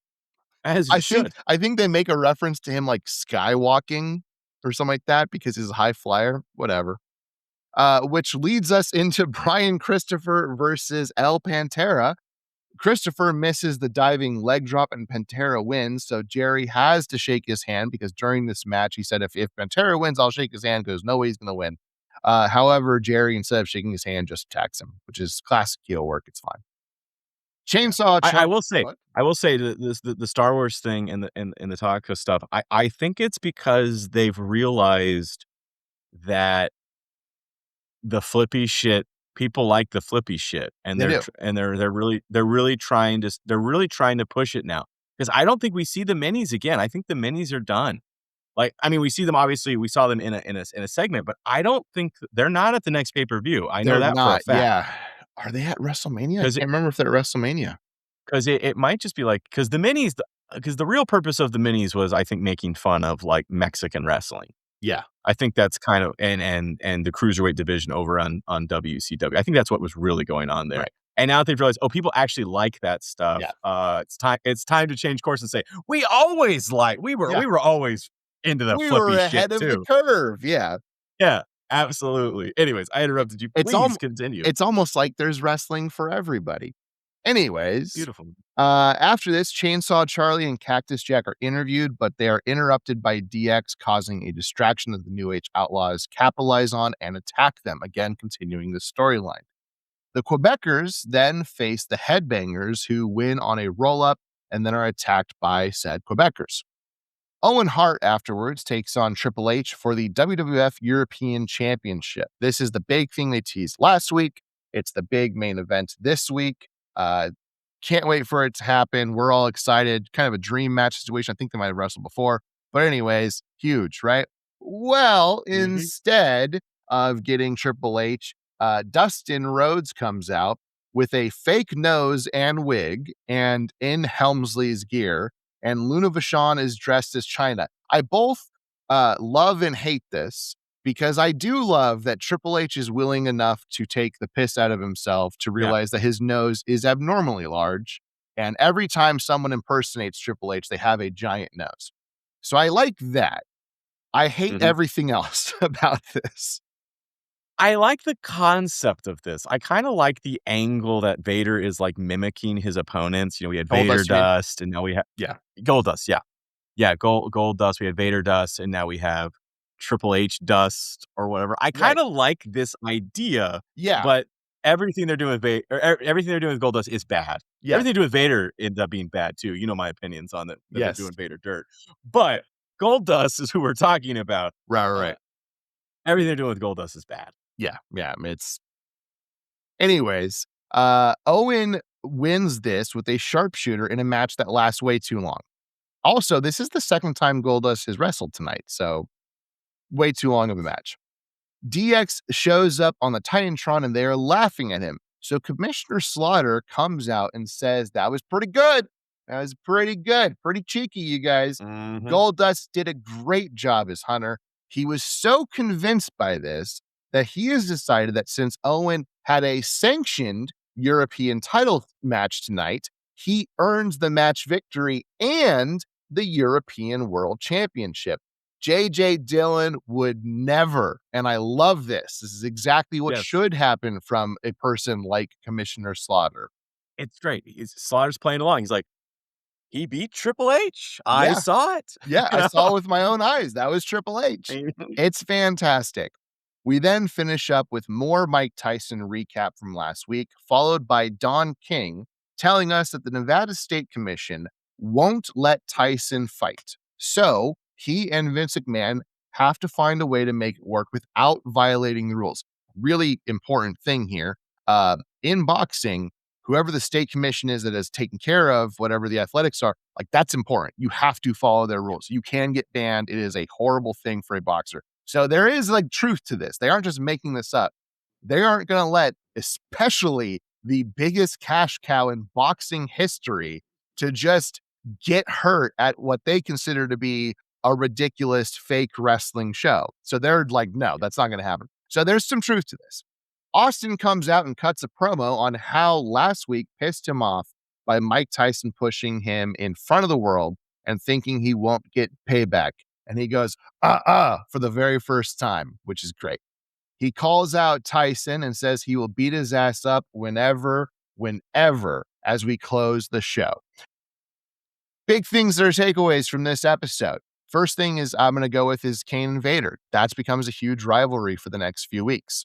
As it should. I think they make a reference to him skywalking or something like that because he's a high flyer. Whatever. Which leads us into Brian Christopher versus El Pantera. Christopher misses the diving leg drop and Pantera wins. So Jerry has to shake his hand because during this match, he said, if Pantera wins, I'll shake his hand because no way he's going to win. However, Jerry, instead of shaking his hand, just attacks him, which is classic heel work. It's fine. Chainsaw. I will say the Star Wars thing and the Taka stuff. I think it's because they've realized that the flippy shit people like the flippy shit, and They do. they're really trying to push it now, because I don't think we see the minis again. I think the minis are done. Like, I mean, we see them, obviously, we saw them in a segment, but I don't think they're not at the next pay-per-view. I know They're that for a not. fact. Yeah. Are they at WrestleMania? I 'Cause can't remember if they're at WrestleMania. it might just be like, because the real purpose of the minis was, I think, making fun of, like, Mexican wrestling. Yeah. I think that's kind of, and the cruiserweight division over on WCW. I think that's what was really going on there. Right. And now that they've realized, people actually like that stuff. Yeah. It's time to change course and say, we were always into the We flippy were shit ahead of the too. curve. Yeah. Yeah, absolutely. Anyways, I interrupted you. Please continue. It's almost like there's wrestling for everybody. Anyways, Beautiful. after this, Chainsaw Charlie and Cactus Jack are interviewed, but they are interrupted by DX, causing a distraction that the New Age Outlaws capitalize on and attack them, again continuing the storyline. The Quebecers then face the Headbangers, who win on a roll-up and then are attacked by said Quebecers. Owen Hart afterwards takes on Triple H for the WWF European Championship. This is the big thing they teased last week. It's the big main event this week. Can't wait for it to happen. We're all excited. Kind of a dream match situation. I think they might have wrestled before. But anyways, huge, right? Well, instead of getting Triple H, Dustin Rhodes comes out with a fake nose and wig and in Helmsley's gear, and Luna Vachon is dressed as China. I both love and hate this, because I do love that Triple H is willing enough to take the piss out of himself to realize that his nose is abnormally large. And every time someone impersonates Triple H, they have a giant nose. So I like that. I hate everything else about this. I like the concept of this. I kind of like the angle that Vader is, like, mimicking his opponents. We had Vader Dust, and now we have Gold Dust. Yeah, Gold Dust. We had Vader Dust, and now we have Triple H Dust or whatever. I kind of like this idea. Yeah, but everything they're doing with everything they're doing with Gold Dust is bad. Yeah. Everything they do with Vader ends up being bad too. You know my opinions on that. Yes. They're doing Vader dirt, but Gold Dust is who we're talking about. Right. Everything they're doing with Gold Dust is bad. Yeah. It's. Anyways, Owen wins this with a sharpshooter in a match that lasts way too long. Also, this is the second time Goldust has wrestled tonight, so way too long of a match. DX shows up on the Titantron and they are laughing at him. So Commissioner Slaughter comes out and says, that was pretty good. That was pretty good. Pretty cheeky, you guys. Goldust did a great job as Hunter. He was so convinced by this that he has decided that since Owen had a sanctioned European title match tonight, he earns the match victory and the European World Championship. JJ Dillon would never, and I love this. This is exactly what should happen from a person like Commissioner Slaughter. It's great. Slaughter's playing along. He's like, he beat Triple H. I saw it. Yeah, I saw it with my own eyes. That was Triple H. It's fantastic. We then finish up with more Mike Tyson recap from last week, followed by Don King telling us that the Nevada State Commission won't let Tyson fight. So he and Vince McMahon have to find a way to make it work without violating the rules. Really important thing here. In boxing, whoever the state commission is that is taking care of whatever the athletics are, like, that's important. You have to follow their rules. You can get banned. It is a horrible thing for a boxer. So there is, like, truth to this. They aren't just making this up. They aren't going to let, especially the biggest cash cow in boxing history, to just get hurt at what they consider to be a ridiculous fake wrestling show. So they're like, no, that's not going to happen. So there's some truth to this. Austin comes out and cuts a promo on how last week pissed him off by Mike Tyson pushing him in front of the world and thinking he won't get payback. And he goes, for the very first time, which is great. He calls out Tyson and says he will beat his ass up whenever, as we close the show. Big things that are takeaways from this episode. First thing is I'm going to go with is Kane and Vader. That becomes a huge rivalry for the next few weeks.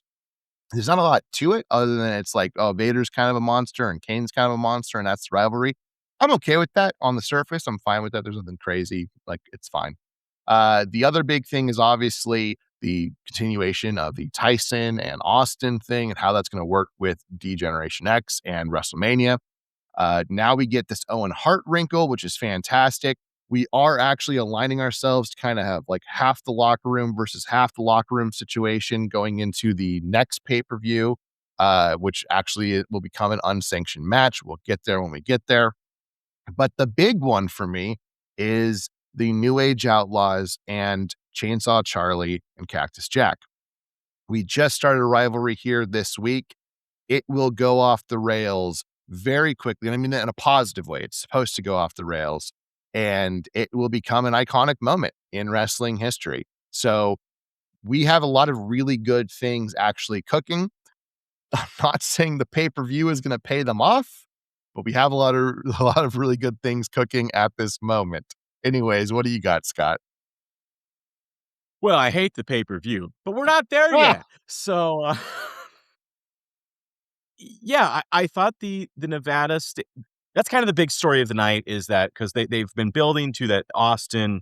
There's not a lot to it other than it's like, oh, Vader's kind of a monster and Kane's kind of a monster, and that's the rivalry. I'm okay with that on the surface. I'm fine with that. There's nothing crazy. Like, it's fine. The other big thing is obviously the continuation of the Tyson and Austin thing and how that's going to work with D-Generation X and WrestleMania. Now we get this Owen Hart wrinkle, which is fantastic. We are actually aligning ourselves to kind of have like half the locker room versus half the locker room situation going into the next pay-per-view, which actually will become an unsanctioned match. We'll get there when we get there. But the big one for me is the New Age Outlaws and Chainsaw Charlie and Cactus Jack. We just started a rivalry here this week. It will go off the rails very quickly. And I mean that in a positive way. It's supposed to go off the rails, and it will become an iconic moment in wrestling history. So we have a lot of really good things actually cooking. I'm not saying the pay-per-view is going to pay them off, but we have a lot of really good things cooking at this moment. Anyways, what do you got, Scott? Well, I hate the pay-per-view, but we're not there yet. So, yeah, I thought the Nevada that's kind of the big story of the night, is that because they've been building to that Austin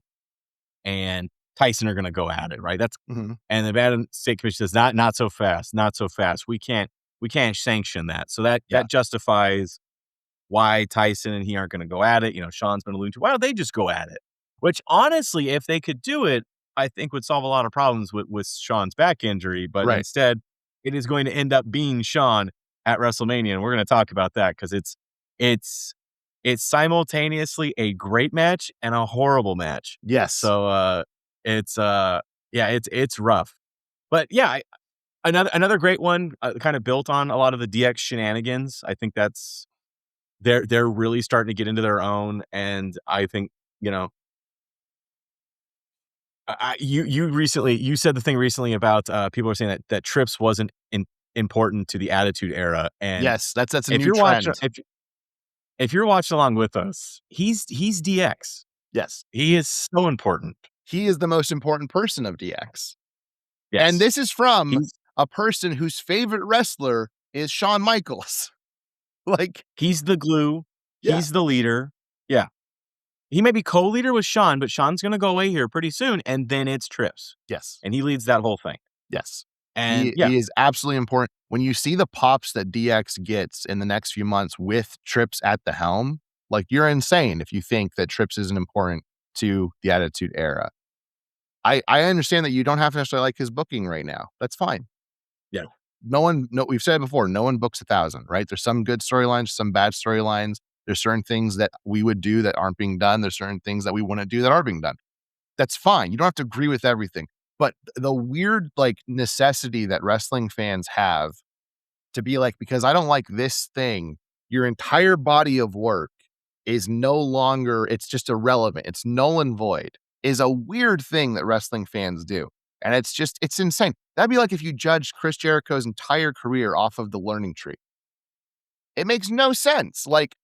and Tyson are going to go at it, right? That's and the Nevada State Commission says not so fast, not so fast. We can't sanction that. So that justifies why Tyson and he aren't going to go at it. Sean's been alluding to, why don't they just go at it? Which honestly, if they could do it, I think would solve a lot of problems with Sean's back injury. But instead, it is going to end up being Sean at WrestleMania, and we're going to talk about that because it's simultaneously a great match and a horrible match. Yes. So it's rough. But yeah, another great one, kind of built on a lot of the DX shenanigans. I think that's they're really starting to get into their own, and I think you said the thing recently about people are saying that Trips wasn't important to the Attitude Era, and yes, that's a if new you're trend. If you're watching along with us, he's DX. Yes, he is so important. He is the most important person of DX. Yes. And this is from a person whose favorite wrestler is Shawn Michaels. Like, he's the glue. Yeah. He's the leader. Yeah. He may be co-leader with Sean, but Sean's going to go away here pretty soon, and then it's Trips. Yes. And he leads that whole thing. Yes. And he is absolutely important. When you see the pops that DX gets in the next few months with Trips at the helm, like, you're insane if you think that Trips isn't important to the Attitude Era. I understand that you don't have to necessarily like his booking right now. That's fine. Yeah. We've said it before, no one books 1,000, right? There's some good storylines, some bad storylines. There's certain things that we would do that aren't being done. There's certain things that we want to do that are being done. That's fine. You don't have to agree with everything. But the weird, like, necessity that wrestling fans have to be like, because I don't like this thing, your entire body of work is no longer, it's just irrelevant. It's null and void, is a weird thing that wrestling fans do. And it's insane. That'd be like if you judged Chris Jericho's entire career off of the learning tree. It makes no sense. Like,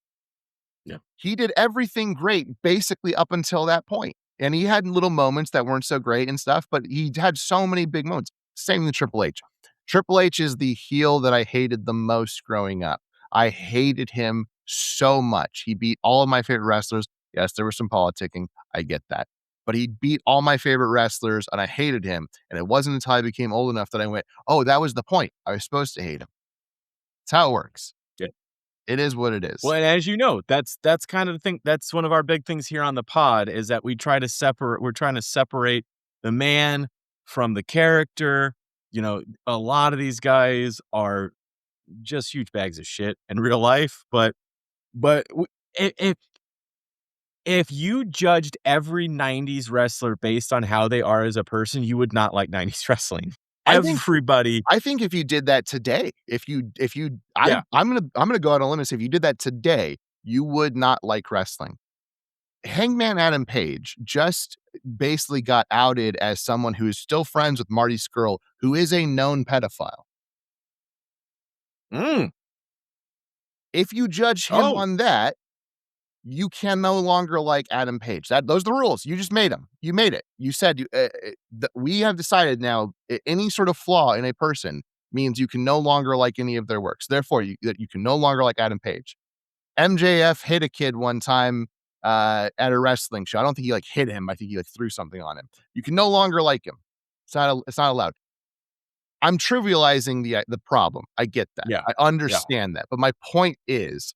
he did everything great basically up until that point. And he had little moments that weren't so great and stuff, but he had so many big moments. Same with Triple H. Triple H is the heel that I hated the most growing up. I hated him so much. He beat all of my favorite wrestlers. Yes, there was some politicking. I get that. But he beat all my favorite wrestlers, and I hated him. And it wasn't until I became old enough that I went, oh, that was the point. I was supposed to hate him. That's how it works. Yeah. It is what it is. Well, and as you know, that's kind of the thing. That's one of our big things here on the pod, is that we're trying to separate the man from the character. A lot of these guys are just huge bags of shit in real life, but if you judged every 90s wrestler based on how they are as a person, you would not like 90s wrestling. I think if you did that today, I'm gonna go out on a limb and say if you did that today, you would not like wrestling. Hangman Adam Page just basically got outed as someone who is still friends with Marty Scurll, who is a known pedophile. If you judge him on that, you can no longer like Adam Page. Those are the rules. You just made them. You made it. You said we have decided now any sort of flaw in a person means you can no longer like any of their works. Therefore, you can no longer like Adam Page. MJF hit a kid one time at a wrestling show. I don't think he hit him. I think he threw something on him. You can no longer like him. It's not allowed. I'm trivializing the problem. I get that. Yeah. I understand that. But my point is,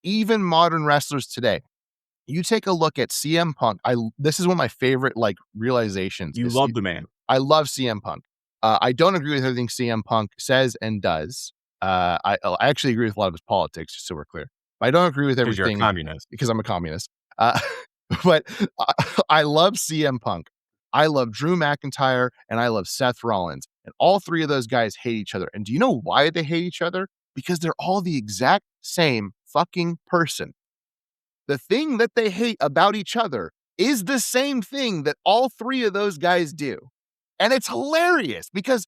even modern wrestlers today, you take a look at CM Punk. This is one of my favorite realizations. You love the man. I love CM Punk. I don't agree with everything CM Punk says and does. I actually agree with a lot of his politics, just so we're clear. But I don't agree with everything. Because you're a communist. Because I'm a communist. But I love CM Punk. I love Drew McIntyre, and I love Seth Rollins. And all three of those guys hate each other. And do you know why they hate each other? Because they're all the exact same fucking person. The thing that they hate about each other is the same thing that all three of those guys do. And it's hilarious because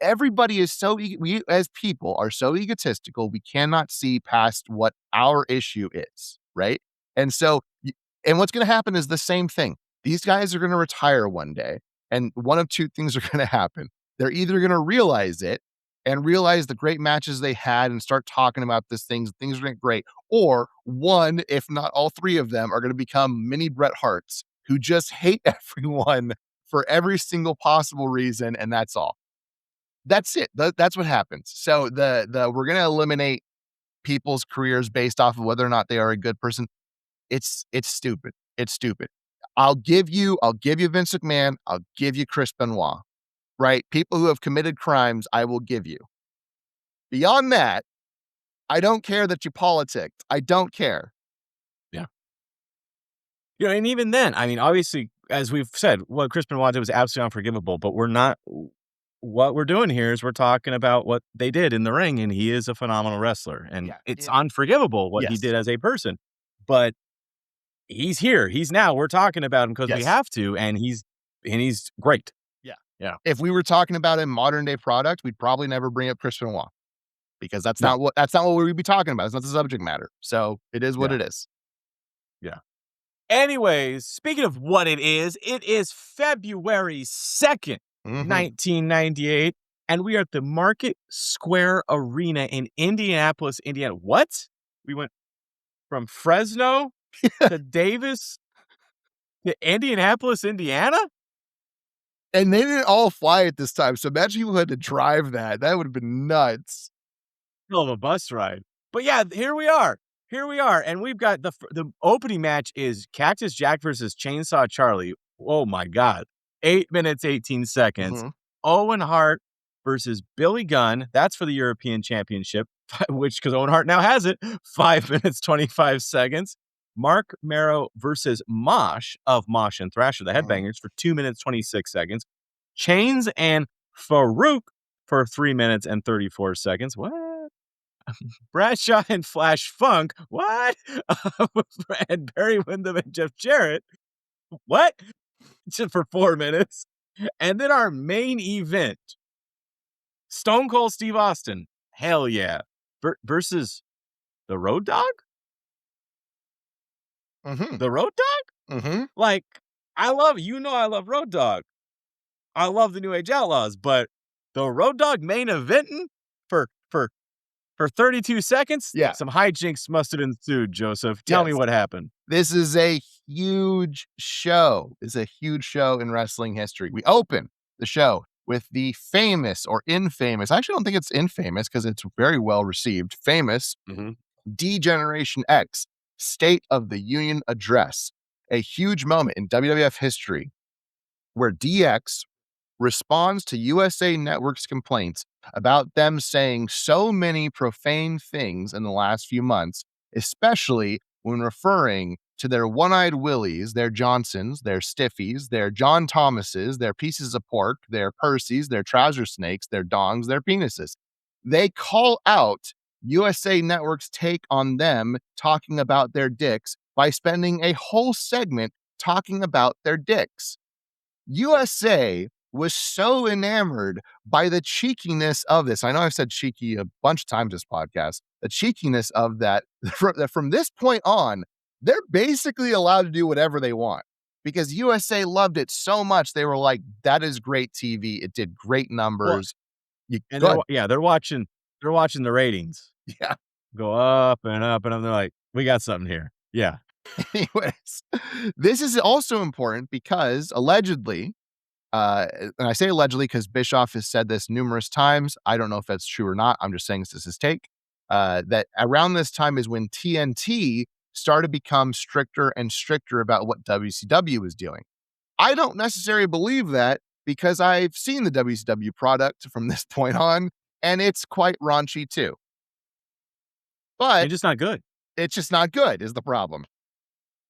everybody is we as people are so egotistical, we cannot see past what our issue is, right? And so, and what's going to happen is the same thing. These guys are going to retire one day, and one of two things are going to happen. They're either going to realize it and realize the great matches they had and start talking about things are great, or one, if not all three of them, are going to become mini Bret Harts who just hate everyone for every single possible reason, and that's all. That's it. That's what happens. So we're going to eliminate people's careers based off of whether or not they are a good person. It's stupid. It's stupid. I'll give you Vince McMahon. I'll give you Chris Benoit. Right? People who have committed crimes, I will give you. Beyond that, I don't care that you politicked. I don't care. Yeah. And even then, I mean, obviously, as we've said, what Chris Benoit did was absolutely unforgivable, but what we're doing here is we're talking about what they did in the ring, and he is a phenomenal wrestler, and it's unforgivable what he did as a person, but he's here. We're talking about him because we have to, and he's great. Yeah. If we were talking about a modern day product, we'd probably never bring up Chris Benoit because that's not what we'd be talking about. It's not the subject matter. So it is what it is. Yeah. Anyways, speaking of what it is February 2nd, 1998, and we are at the Market Square Arena in Indianapolis, Indiana. What? We went from Fresno to Davis to Indianapolis, Indiana? And they didn't all fly at this time. So imagine people had to drive that. That would have been nuts. Hell of a bus ride. But yeah, here we are. And we've got the opening match is Cactus Jack versus Chainsaw Charlie. Oh my God. 8 minutes, 18 seconds. Owen Hart versus Billy Gunn. That's for the European Championship, because Owen Hart now has it. 5 minutes, 25 seconds. Mark Marrow versus Mosh of Mosh and Thrasher, the Headbangers, for 2 minutes, 26 seconds. Chains and Farouk for 3 minutes and 34 seconds. What? Bradshaw and Flash Funk. What? And Barry Windham and Jeff Jarrett. What? Just for 4 minutes. And then our main event, Stone Cold Steve Austin. Hell yeah. Versus the Road Dogg? The Road Dogg? Like, I love Road Dogg. I love the New Age Outlaws, but the Road Dogg main eventing for 32 seconds? Yeah. Some hijinks must have ensued, Joseph. Tell me what happened. This is a huge show. It's a huge show in wrestling history. We open the show with the famous or infamous, I actually don't think it's infamous because it's very well received, famous D-Generation X State of the Union address. A huge moment in WWF history where DX responds to USA Network's complaints about them saying so many profane things in the last few months, especially when referring to their one-eyed Willies, their Johnsons, their Stiffies, their John Thomases, their pieces of pork, their Percys, their trouser snakes, their dongs, their penises. They call out USA Network's take on them talking about their dicks by spending a whole segment talking about their dicks. USA was so enamored by the cheekiness of this. I know I've said cheeky a bunch of times this podcast, the cheekiness of that from this point on, they're basically allowed to do whatever they want because USA loved it so much. They were like, that is great TV. It did great numbers. They're watching the ratings. Yeah. Go up and up and up. They're like, we got something here. Yeah. Anyways, this is also important because allegedly, and I say allegedly because Bischoff has said this numerous times. I don't know if that's true or not. I'm just saying this is his take. That around this time is when TNT started to become stricter and stricter about what WCW was doing. I don't necessarily believe that because I've seen the WCW product from this point on, and it's quite raunchy too. But it's just not good. It's just not good is the problem.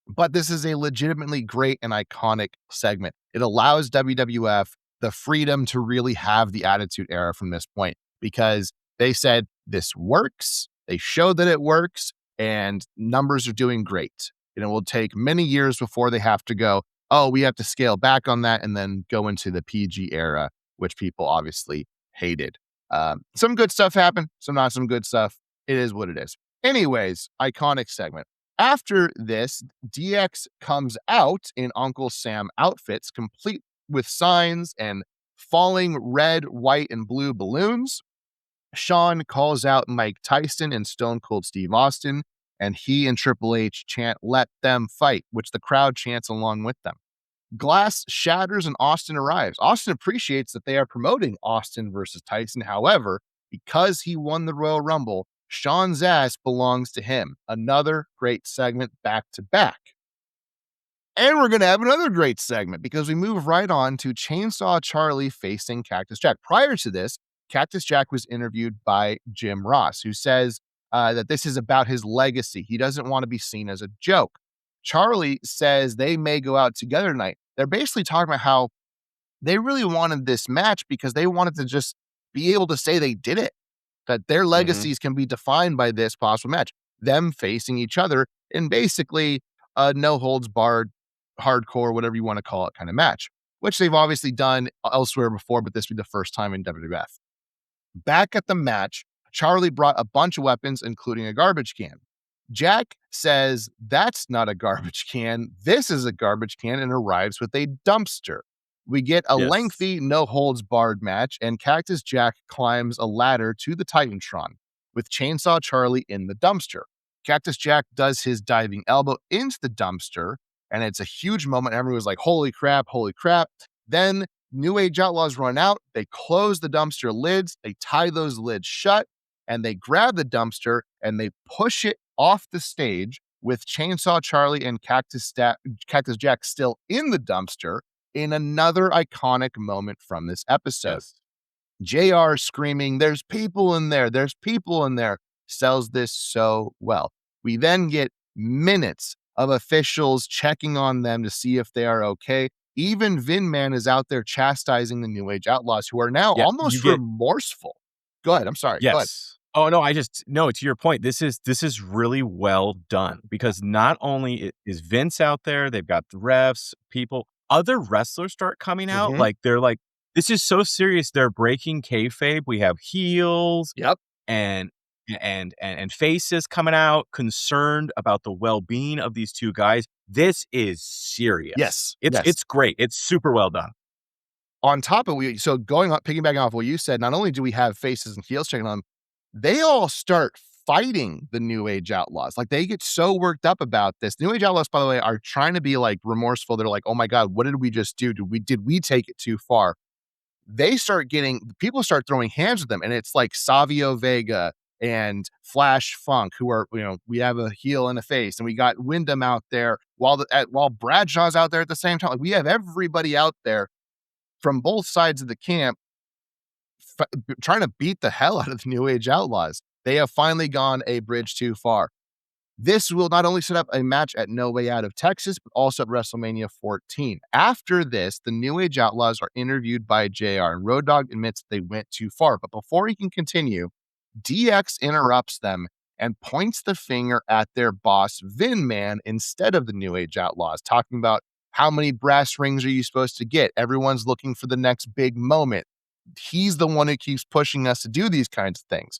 But this is a legitimately great and iconic segment. It allows WWF the freedom to really have the Attitude Era from this point because they said this works. They showed that it works and numbers are doing great. And it will take many years before they have to go, oh, we have to scale back on that and then go into the PG era, which people obviously hated. Some good stuff happened, some not some good stuff. It is what it is. Anyways, iconic segment. After this, DX comes out in Uncle Sam outfits, complete with signs and falling red, white, and blue balloons. Shawn calls out Mike Tyson and Stone Cold Steve Austin, and he and Triple H chant, "Let them fight," which the crowd chants along with them. Glass shatters and Austin arrives. Austin appreciates that they are promoting Austin versus Tyson. However, because he won the Royal Rumble, Shawn's ass belongs to him. Another great segment back to back. And we're going to have another great segment because we move right on to Chainsaw Charlie facing Cactus Jack. Prior to this, Cactus Jack was interviewed by Jim Ross, who says that this is about his legacy. He doesn't want to be seen as a joke. Charlie says they may go out together tonight. They're basically talking about how they really wanted this match because they wanted to just be able to say they did it, that their legacies can be defined by this possible match, them facing each other in basically a no holds barred, hardcore, whatever you want to call it kind of match, which they've obviously done elsewhere before, but this would be the first time in WWF. Back at the match, Charlie brought a bunch of weapons, including a garbage can. Jack says that's not a garbage can. This is a garbage can, and arrives with a dumpster. We get a lengthy no holds barred match, and Cactus Jack climbs a ladder to the Titantron with Chainsaw Charlie in the dumpster. Cactus Jack does his diving elbow into the dumpster, and it's a huge moment. Everyone's like, holy crap, holy crap. Then New Age Outlaws run out. They close the dumpster lids. They tie those lids shut, and they grab the dumpster and they push it off the stage with Chainsaw Charlie and Cactus Jack still in the dumpster in another iconic moment from this episode. JR screaming, "There's people in there, there's people in there," sells this so well. We then get minutes of officials checking on them to see if they are okay. Even Vin Man is out there chastising the New Age Outlaws, who are now almost remorseful. Go ahead. I'm sorry. Go ahead. Oh, no, to your point, this is really well done because not only is Vince out there, they've got the refs, people, other wrestlers start coming out. Like, they're like, this is so serious. They're breaking kayfabe. We have heels and faces coming out concerned about the well-being of these two guys. This is serious. Yes. It's great. It's super well done. On top of piggybacking off what you said, not only do we have faces and heels checking on them, they all start fighting the New Age Outlaws. Like, they get so worked up about this. New Age Outlaws, by the way, are trying to be like remorseful. They're like, oh my God, what did we just do? Did we take it too far? People start throwing hands at them, and it's like Savio Vega and Flash Funk, who are, we have a heel and a face, and we got Wyndham out there while Bradshaw's out there at the same time. Like, we have everybody out there from both sides of the camp trying to beat the hell out of the New Age Outlaws. They have finally gone a bridge too far. This will not only set up a match at No Way Out of Texas, but also at WrestleMania 14. After this, the New Age Outlaws are interviewed by JR, and Road Dogg admits they went too far. But before he can continue, DX interrupts them and points the finger at their boss, Vin Man, instead of the New Age Outlaws, talking about how many brass rings are you supposed to get? Everyone's looking for the next big moment. He's the one who keeps pushing us to do these kinds of things.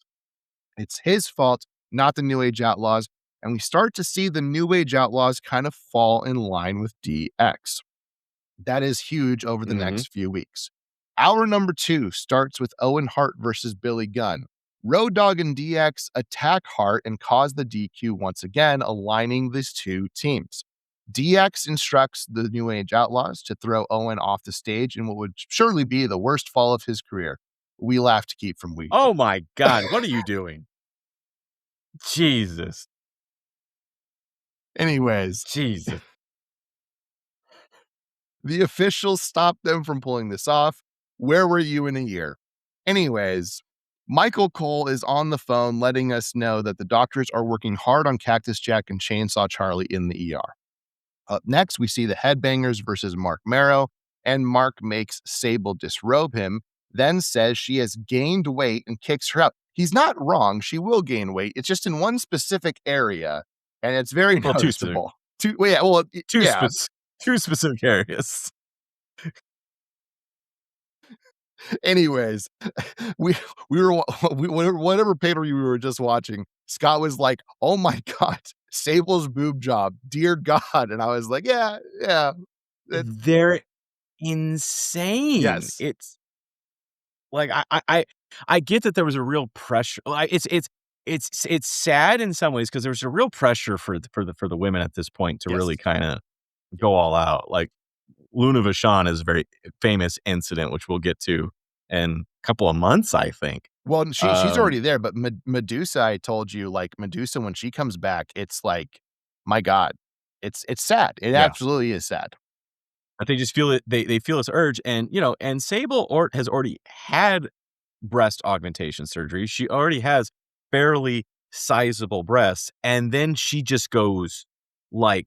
It's his fault, not the New Age Outlaws. And we start to see the New Age Outlaws kind of fall in line with DX. That is huge over the next few weeks. Hour number 2 starts with Owen Hart versus Billy Gunn. Road Dogg and DX attack Hart and cause the DQ once again, aligning these two teams. DX instructs the New Age Outlaws to throw Owen off the stage in what would surely be the worst fall of his career. We laugh to keep from weeping. Oh my God, what are you doing? Jesus. Anyways, Jesus. the officials stopped them from pulling this off. Where were you in a year? Anyways, Michael Cole is on the phone letting us know that the doctors are working hard on Cactus Jack and Chainsaw Charlie in the ER. Up next, we see the Headbangers versus Mark Marrow, and Mark makes Sable disrobe him, then says she has gained weight and kicks her out. He's not wrong. She will gain weight. It's just in one specific area, and it's very noticeable. Two specific areas. Anyways, we were whatever pay-per-view we were just watching, Scott was like, "Oh my God, Sable's boob job, dear God." And I was like, yeah. They're insane. Yes. It's like, I get that there was a real pressure. Like, it's sad in some ways because there was a real pressure for the women at this point to really kind of go all out. Like, Luna Vachon is a very famous incident, which we'll get to in a couple of months, I think. Well, she's already there, but Medusa, I told you, like, Medusa, when she comes back, it's like, my God, it's sad. It absolutely is sad. But they just feel it. They feel this urge, and and Sable has already had breast augmentation surgery. She already has fairly sizable breasts, and then she just goes like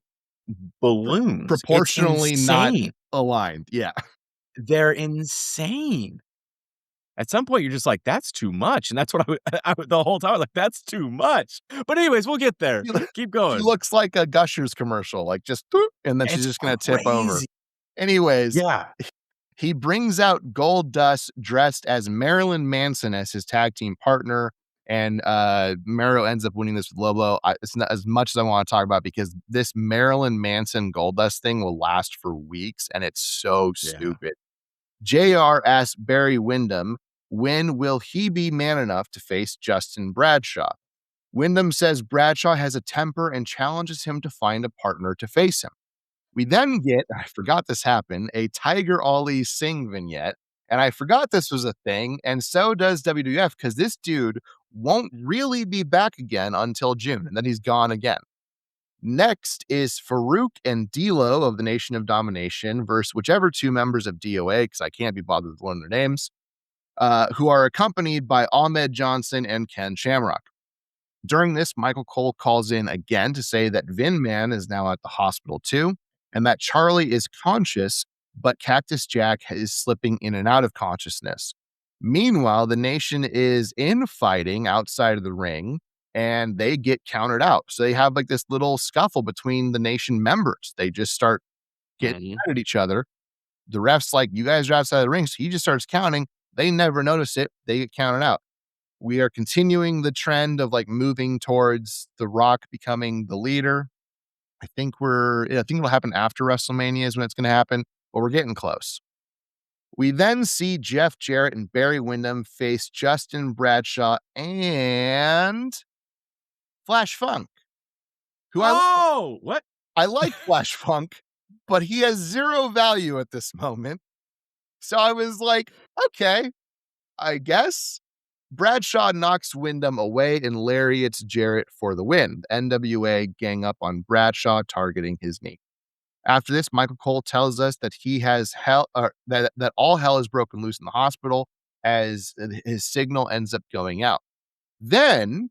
balloons, proportionally not aligned. Yeah, they're insane. At some point, you're just like, that's too much. And that's what I the whole time, like, that's too much. But anyways, we'll get there. Keep going. She looks like a Gushers commercial, like just, and then she's just going to tip over. Anyways, he brings out Goldust dressed as Marilyn Manson as his tag team partner. And Mero ends up winning this with Lobo. It's not as much as I want to talk about because this Marilyn Manson Goldust thing will last for weeks. And it's so stupid. JR asks Barry Windham, when will he be man enough to face Justin Bradshaw? Windham says Bradshaw has a temper and challenges him to find a partner to face him. We then get, I forgot this happened, a Tiger Ali Singh vignette. And I forgot this was a thing. And so does WWF because this dude won't really be back again until June. And then he's gone again. Next is Farouk and D'Lo of the Nation of Domination versus whichever two members of DOA, because I can't be bothered with one of their names, who are accompanied by Ahmed Johnson and Ken Shamrock. During this, Michael Cole calls in again to say that Vin Man is now at the hospital too, and that Charlie is conscious, but Cactus Jack is slipping in and out of consciousness. Meanwhile, the Nation is infighting outside of the ring, and they get counted out. So they have like this little scuffle between the Nation members. They just start getting mad at each other. The ref's like, you guys are outside the ring. So he just starts counting. They never notice it. They get counted out. We are continuing the trend of like moving towards The Rock becoming the leader. I think it'll happen after WrestleMania is when it's going to happen, but we're getting close. We then see Jeff Jarrett and Barry Windham face Justin Bradshaw and Flash Funk. What? I like Flash Funk, but he has zero value at this moment. So I was like, okay, I guess. Bradshaw knocks Windham away and lariats Jarrett for the win. NWA gang up on Bradshaw, targeting his knee. After this, Michael Cole tells us that he has that all hell is broken loose in the hospital as his signal ends up going out. Then,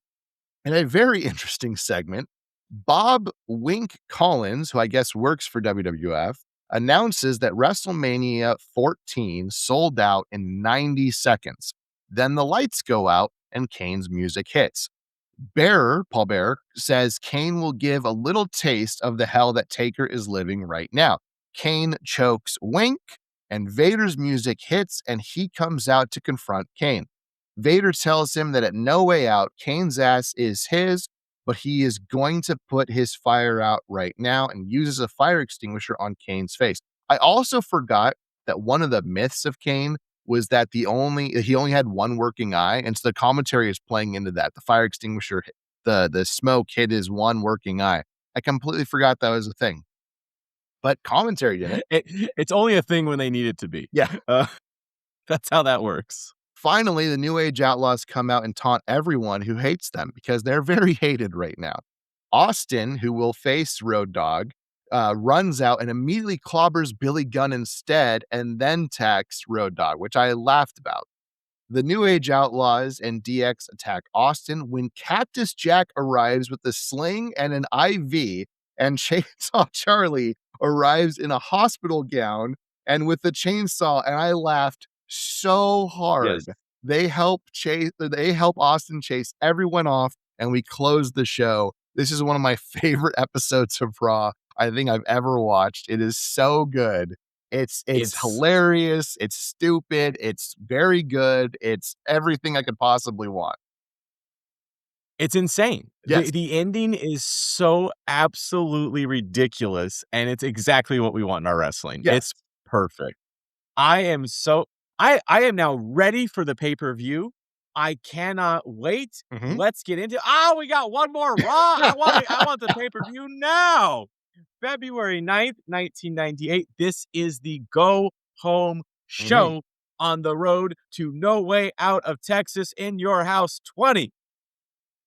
in a very interesting segment, Bob Wink Collins, who I guess works for WWF, announces that WrestleMania 14 sold out in 90 seconds. Then the lights go out and Kane's music hits. Paul Bearer, says Kane will give a little taste of the hell that Taker is living right now. Kane chokes Wink, and Vader's music hits, and he comes out to confront Kane. Vader tells him that at No Way Out, Kane's ass is his, but he is going to put his fire out right now and uses a fire extinguisher on Kane's face. I also forgot that one of the myths of Kane was that he only had one working eye, and so the commentary is playing into that. The fire extinguisher, the smoke hit his one working eye. I completely forgot that was a thing. but commentary didn't. It's only a thing when they need it to be. Yeah. That's how that works. Finally, the New Age Outlaws come out and taunt everyone who hates them because they're very hated right now. Austin, who will face Road Dogg, runs out and immediately clobbers Billy Gunn instead and then attacks Road Dogg, which I laughed about. The New Age Outlaws and DX attack Austin when Cactus Jack arrives with a sling and an IV, and Chainsaw Charlie arrives in a hospital gown and with the chainsaw, and I laughed so hard. Yes. They help Austin chase everyone off, and we close the show. This is one of my favorite episodes of Raw I think I've ever watched. It is so good. It's hilarious. It's stupid. It's very good. It's everything I could possibly want. It's insane. Yes. The ending is so absolutely ridiculous, and it's exactly what we want in our wrestling. Yes. It's perfect. I am now ready for the pay-per-view. I cannot wait. Mhm. Let's get into we got one more Raw. I want the pay-per-view now. February 9th, 1998. This is the go home show on the road to No Way Out of Texas in Your House 20.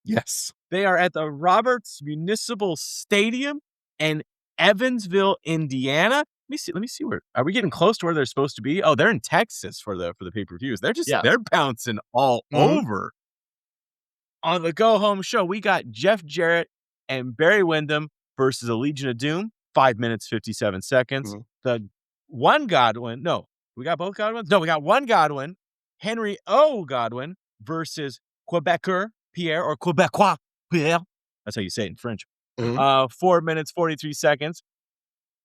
Yes. They are at the Roberts Municipal Stadium in Evansville, Indiana. Let me see where are we getting close to where they're supposed to be? Oh, they're in Texas for the pay-per-views. They're bouncing all over. On the go home show, we got Jeff Jarrett and Barry Windham versus a Legion of Doom, 5 minutes, 57 seconds. The one Godwin, no, we got both Godwins? No, we got one Godwin, Henry O. Godwin versus Quebecer Pierre, or Quebecois Pierre. That's how you say it in French. 4 minutes, 43 seconds.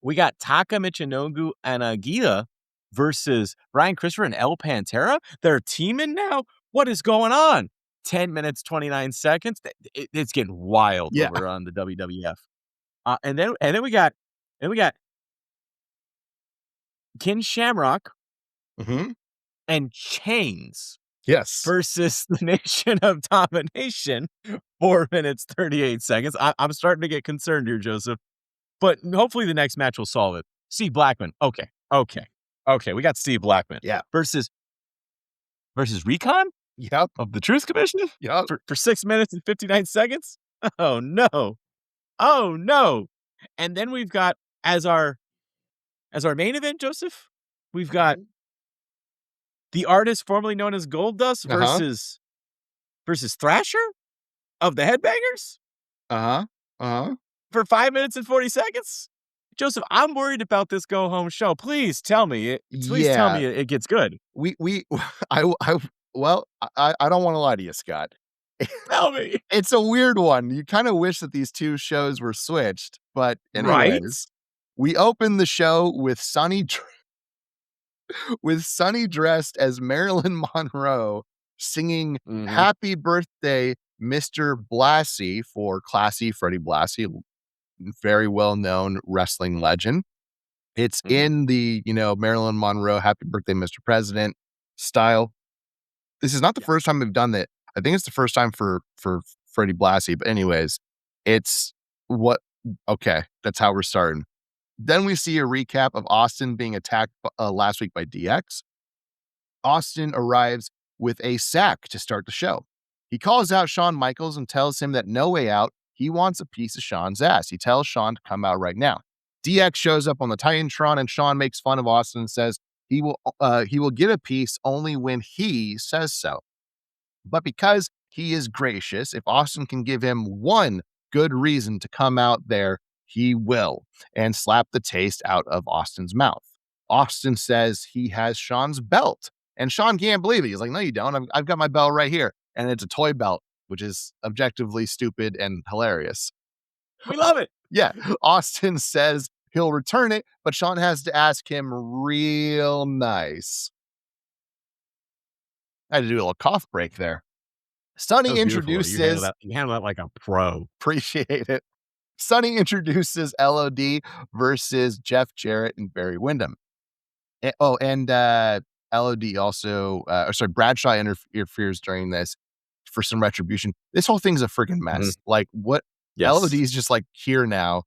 We got Taka Michinoku and Agita versus Brian Christopher and El Pantera. They're teaming now? What is going on? 10 minutes, 29 seconds. It's getting wild over on the WWF. And then we got Ken Shamrock and Chains versus the Nation of Domination. 4 minutes, 38 seconds. I'm starting to get concerned here, Joseph. But hopefully the next match will solve it. Steve Blackman. Okay. We got Steve Blackman. Yeah. Versus Recon? Yep. Of the Truth Commission? Yep. For 6 minutes and 59 seconds? Oh no. And then we've got as our main event, Joseph, we've got the artist formerly known as Goldust versus Thrasher of the Headbangers? For 5 minutes and 40 seconds? Joseph, I'm worried about this go home show. Please tell me. Tell me it gets good. I don't want to lie to you, Scott. Tell me. It's a weird one. You kind of wish that these two shows were switched, but anyways, we open the show with Sonny dressed as Marilyn Monroe singing "Happy Birthday, Mr. Blassie" for Classy Freddie Blassie, very well-known wrestling legend. It's in the, Marilyn Monroe "Happy Birthday, Mr. President" style. This is not the first time they've done that. I think it's the first time for Freddie Blassie. But anyways, that's how we're starting. Then we see a recap of Austin being attacked last week by DX. Austin arrives with a sack to start the show. He calls out Shawn Michaels and tells him that No Way Out, he wants a piece of Shawn's ass. He tells Shawn to come out right now. DX shows up on the Titantron, and Shawn makes fun of Austin and says he will get a piece only when he says so. But because he is gracious, if Austin can give him one good reason to come out there, he will, and slap the taste out of Austin's mouth. Austin says he has Shawn's belt, and Shawn can't believe it. He's like, no, you don't. I've got my belt right here. And it's a toy belt, which is objectively stupid and hilarious. We love it. Yeah. Austin says he'll return it, but Shawn has to ask him real nice. I had to do a little cough break there. Sonny introduces... You handle that like a pro. Appreciate it. Sonny introduces LOD versus Jeff Jarrett and Barry Windham. And LOD also... Bradshaw interferes during this for some retribution. This whole thing's a freaking mess. Like, what? Yes. LOD is just like here now.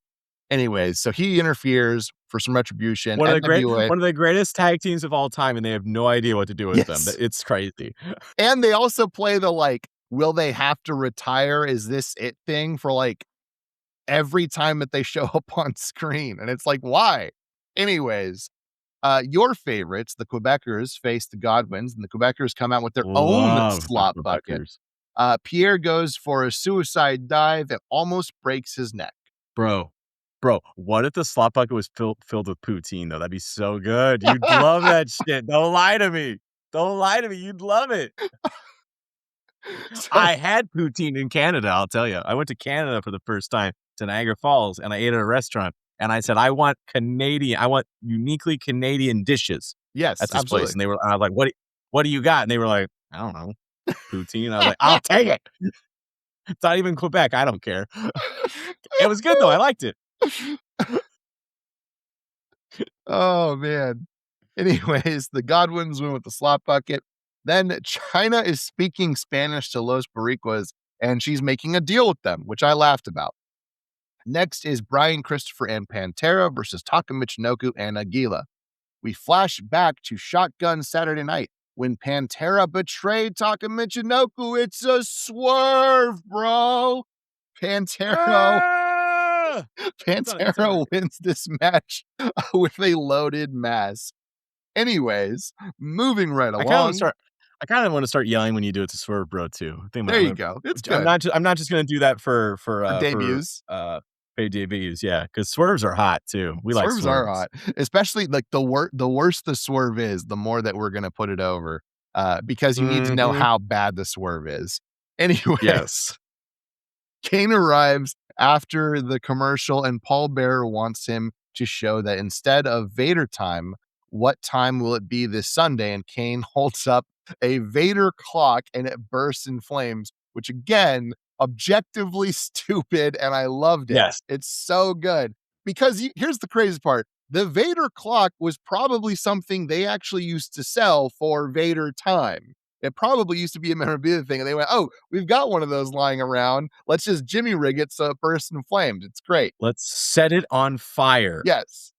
Anyways, so he interferes. for some retribution. One of NWA. the greatest tag teams of all time, and they have no idea what to do with them. Yes. It's crazy. And they also play the like, will they have to retire? Is this it thing for like every time that they show up on screen? And it's like, why? Anyways, your favorites, the Quebecers, face the Godwins, and the Quebecers come out with their own Love the slot bucket. Quebecers. Pierre goes for a suicide dive and almost breaks his neck. Bro, what if the slot bucket was filled with poutine, though? That'd be so good. You'd love that shit. Don't lie to me. You'd love it. So- I had poutine in Canada, I'll tell you. I went to Canada for the first time to Niagara Falls, and I ate at a restaurant. And I said, I want uniquely Canadian dishes. Yes, At this absolutely. place. And I was like, what do you got? And they were like, I don't know, poutine. I was like, I'll take it. It's not even Quebec. I don't care. It was good, though. I liked it. Oh, man. Anyways, the Godwins win with the slot bucket. Then China is speaking Spanish to Los Boricuas, and she's making a deal with them, which I laughed about. Next is Brian Christopher and Pantera versus Taka Michinoku and Aguila. We flash back to Shotgun Saturday Night when Pantera betrayed Taka Michinoku. It's a swerve, bro. Pantera wins this match with a loaded mask. Anyways, moving right along. I kind of want to start yelling when you do it to Swerve Bro too. There you go. It's good. I'm not just going to do that for debuts. Paid debuts, yeah, because swerves are hot too. Swerves are hot, especially like the worse the swerve is, the more that we're gonna put it over, because you need to know how bad the swerve is. Anyway, yes, Kane arrives after the commercial, and Paul Bearer wants him to show that instead of Vader time, what time will it be this Sunday? And Kane holds up a Vader clock, and it bursts in flames, which again, objectively stupid, and I loved it. Yes. It's so good. Because here's the crazy part. The Vader clock was probably something they actually used to sell for Vader time. It probably used to be a memorabilia thing, and they went, oh, we've got one of those lying around. Let's just Jimmy rig it so it bursts in flames. It's great. Let's set it on fire. Yes.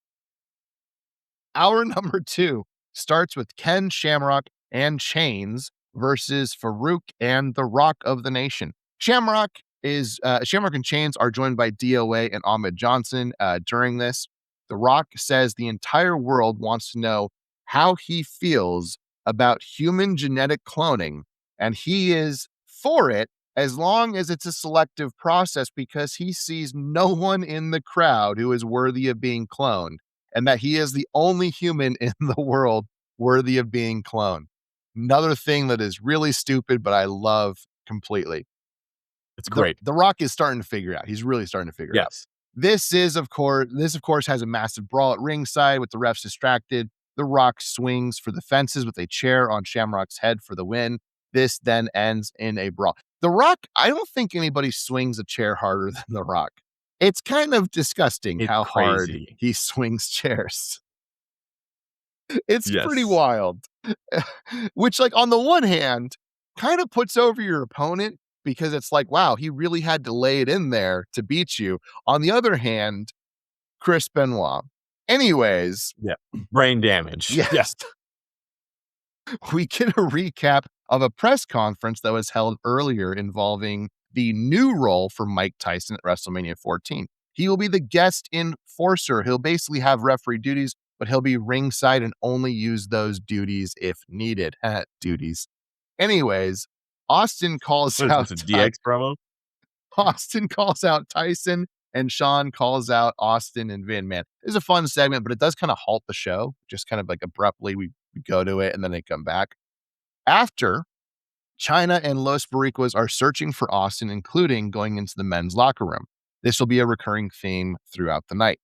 Hour number 2 starts with Ken Shamrock and Chains versus Farouk and the Rock of the Nation. Shamrock and Chains are joined by DOA and Ahmed Johnson during this. The Rock says the entire world wants to know how he feels about human genetic cloning, and he is for it as long as it's a selective process, because he sees no one in the crowd who is worthy of being cloned, and that he is the only human in the world worthy of being cloned. Another thing that is really stupid, but I love completely. It's great. The Rock is starting to figure it out. He's really starting to figure it out. This of course has a massive brawl at ringside with the refs distracted. The Rock swings for the fences with a chair on Shamrock's head for the win. This then ends in a brawl. The Rock, I don't think anybody swings a chair harder than The Rock. It's kind of disgusting how hard he swings chairs. It's pretty wild. Which, like, on the one hand, kind of puts over your opponent, because it's like, wow, he really had to lay it in there to beat you. On the other hand, Chris Benoit. Anyways. Yeah. Brain damage. Yes. We get a recap of a press conference that was held earlier involving the new role for Mike Tyson at WrestleMania 14. He will be the guest enforcer. He'll basically have referee duties, but he'll be ringside and only use those duties if needed. Duties. Anyways, Austin calls out... It's a DX promo? Austin calls out Tyson, and Sean calls out Austin and Vin. Man, it's a fun segment, but it does kind of halt the show. Just kind of like abruptly, we go to it, and then they come back. After, China and Los Boricuas are searching for Austin, including going into the men's locker room. This will be a recurring theme throughout the night.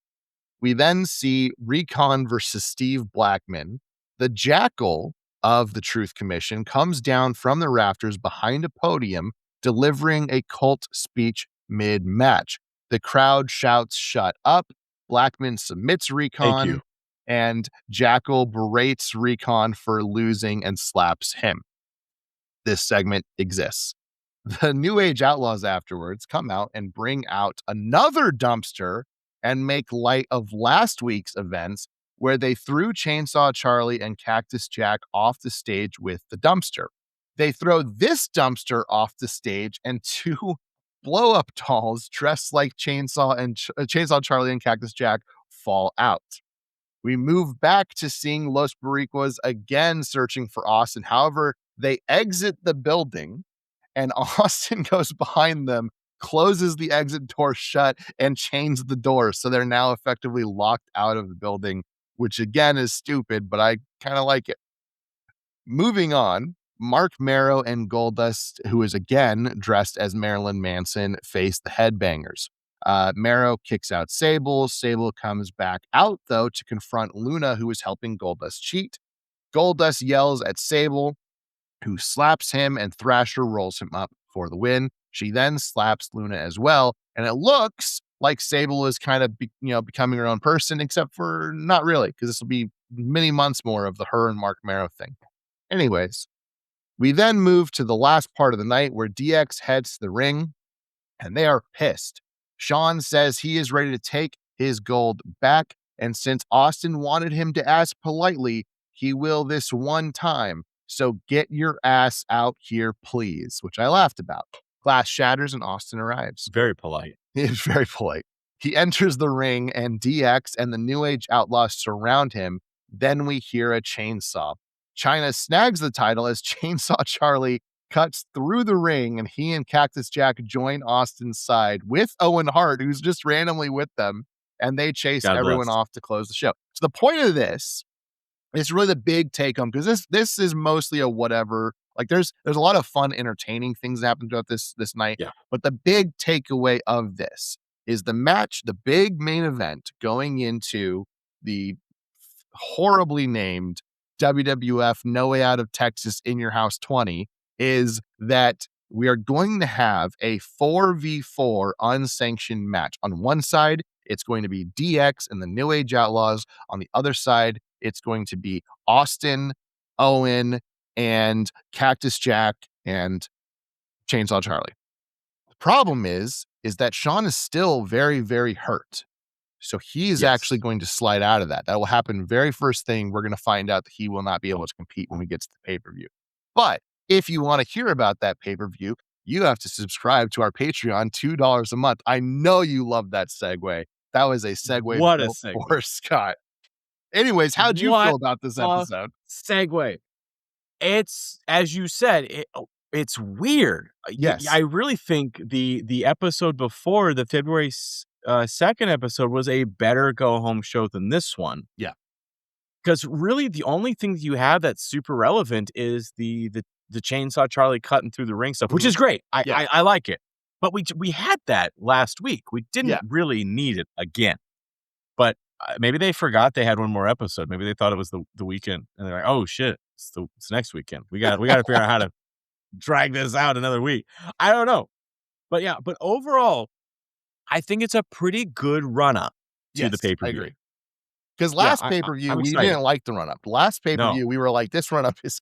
We then see Recon versus Steve Blackman. The Jackal of the Truth Commission comes down from the rafters behind a podium, delivering a cult speech mid-match. The crowd shouts, "Shut up." Blackman submits Recon, and Jackal berates Recon for losing and slaps him. This segment exists. The New Age Outlaws afterwards come out and bring out another dumpster and make light of last week's events where they threw Chainsaw Charlie and Cactus Jack off the stage with the dumpster. They throw this dumpster off the stage, and two blow-up dolls dressed like Chainsaw Charlie and Cactus Jack fall out. We move back to seeing Los Boricuas again searching for Austin. However, they exit the building, and Austin goes behind them, closes the exit door shut, and chains the door. So they're now effectively locked out of the building, which again is stupid, but I kind of like it. Moving on, Mark Marrow and Goldust, who is again dressed as Marilyn Manson, face the Headbangers. Marrow kicks out Sable. Sable comes back out, though, to confront Luna, who is helping Goldust cheat. Goldust yells at Sable, who slaps him, and Thrasher rolls him up for the win. She then slaps Luna as well, and it looks like Sable is kind of becoming her own person, except for not really, because this will be many months more of the her and Mark Marrow thing. Anyways, we then move to the last part of the night where DX heads to the ring, and they are pissed. Sean says he is ready to take his gold back, and since Austin wanted him to ask politely, he will this one time. So get your ass out here, please, which I laughed about. Glass shatters and Austin arrives. Very polite. He is very polite. He enters the ring, and DX and the New Age Outlaws surround him. Then we hear a chainsaw. Chyna snags the title as Chainsaw Charlie cuts through the ring, and he and Cactus Jack join Austin's side with Owen Hart, who's just randomly with them, and they chase everyone off to close the show. So the point of this is really the big take home, because this is mostly a whatever. Like there's a lot of fun, entertaining things that happen throughout this night. Yeah. But the big takeaway of this is the match, the big main event going into the horribly named WWF No Way Out of Texas In Your House 20 is that we are going to have a 4v4 unsanctioned match. On one side, it's going to be DX and the New Age Outlaws. On the other side, it's going to be Austin, Owen, and Cactus Jack and Chainsaw Charlie. The problem is that Sean is still very, very hurt. So he's actually going to slide out of that. That will happen very first thing. We're going to find out that he will not be able to compete when we get to the pay-per-view. But if you want to hear about that pay-per-view, you have to subscribe to our Patreon, $2 a month. I know you love that segue. That was a segue. What a segue. For Scott. Anyways, how'd you feel about this episode? Segue. It's, as you said, it's weird. Yes. I really think the episode before, the February 2nd episode, was a better go-home show than this one. Yeah. Because really the only thing you have that's super relevant is the Chainsaw Charlie cutting through the ring stuff, which is great. I like it. But we had that last week. We didn't really need it again. But maybe they forgot they had one more episode. Maybe they thought it was the weekend, and they're like, "Oh shit, it's next weekend. We got to figure out how to drag this out another week." I don't know, but overall, I think it's a pretty good run up to the pay per view. Because last pay per view we didn't like the run up. Last pay per view we were like, this run up is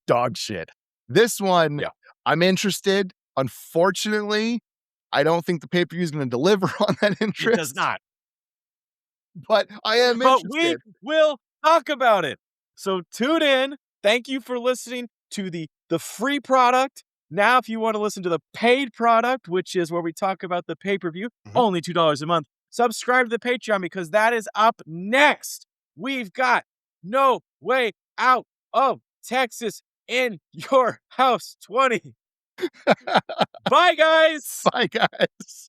dog shit. This one, I'm interested. Unfortunately, I don't think the pay per view is going to deliver on that interest. It does not. But I am interested. But we will talk about it. So tune in. Thank you for listening to the free product. Now, if you want to listen to the paid product, which is where we talk about the pay-per-view, only $2 a month, subscribe to the Patreon, because that is up next. We've got No Way Out of Texas In Your House 20. Bye, guys. Bye, guys.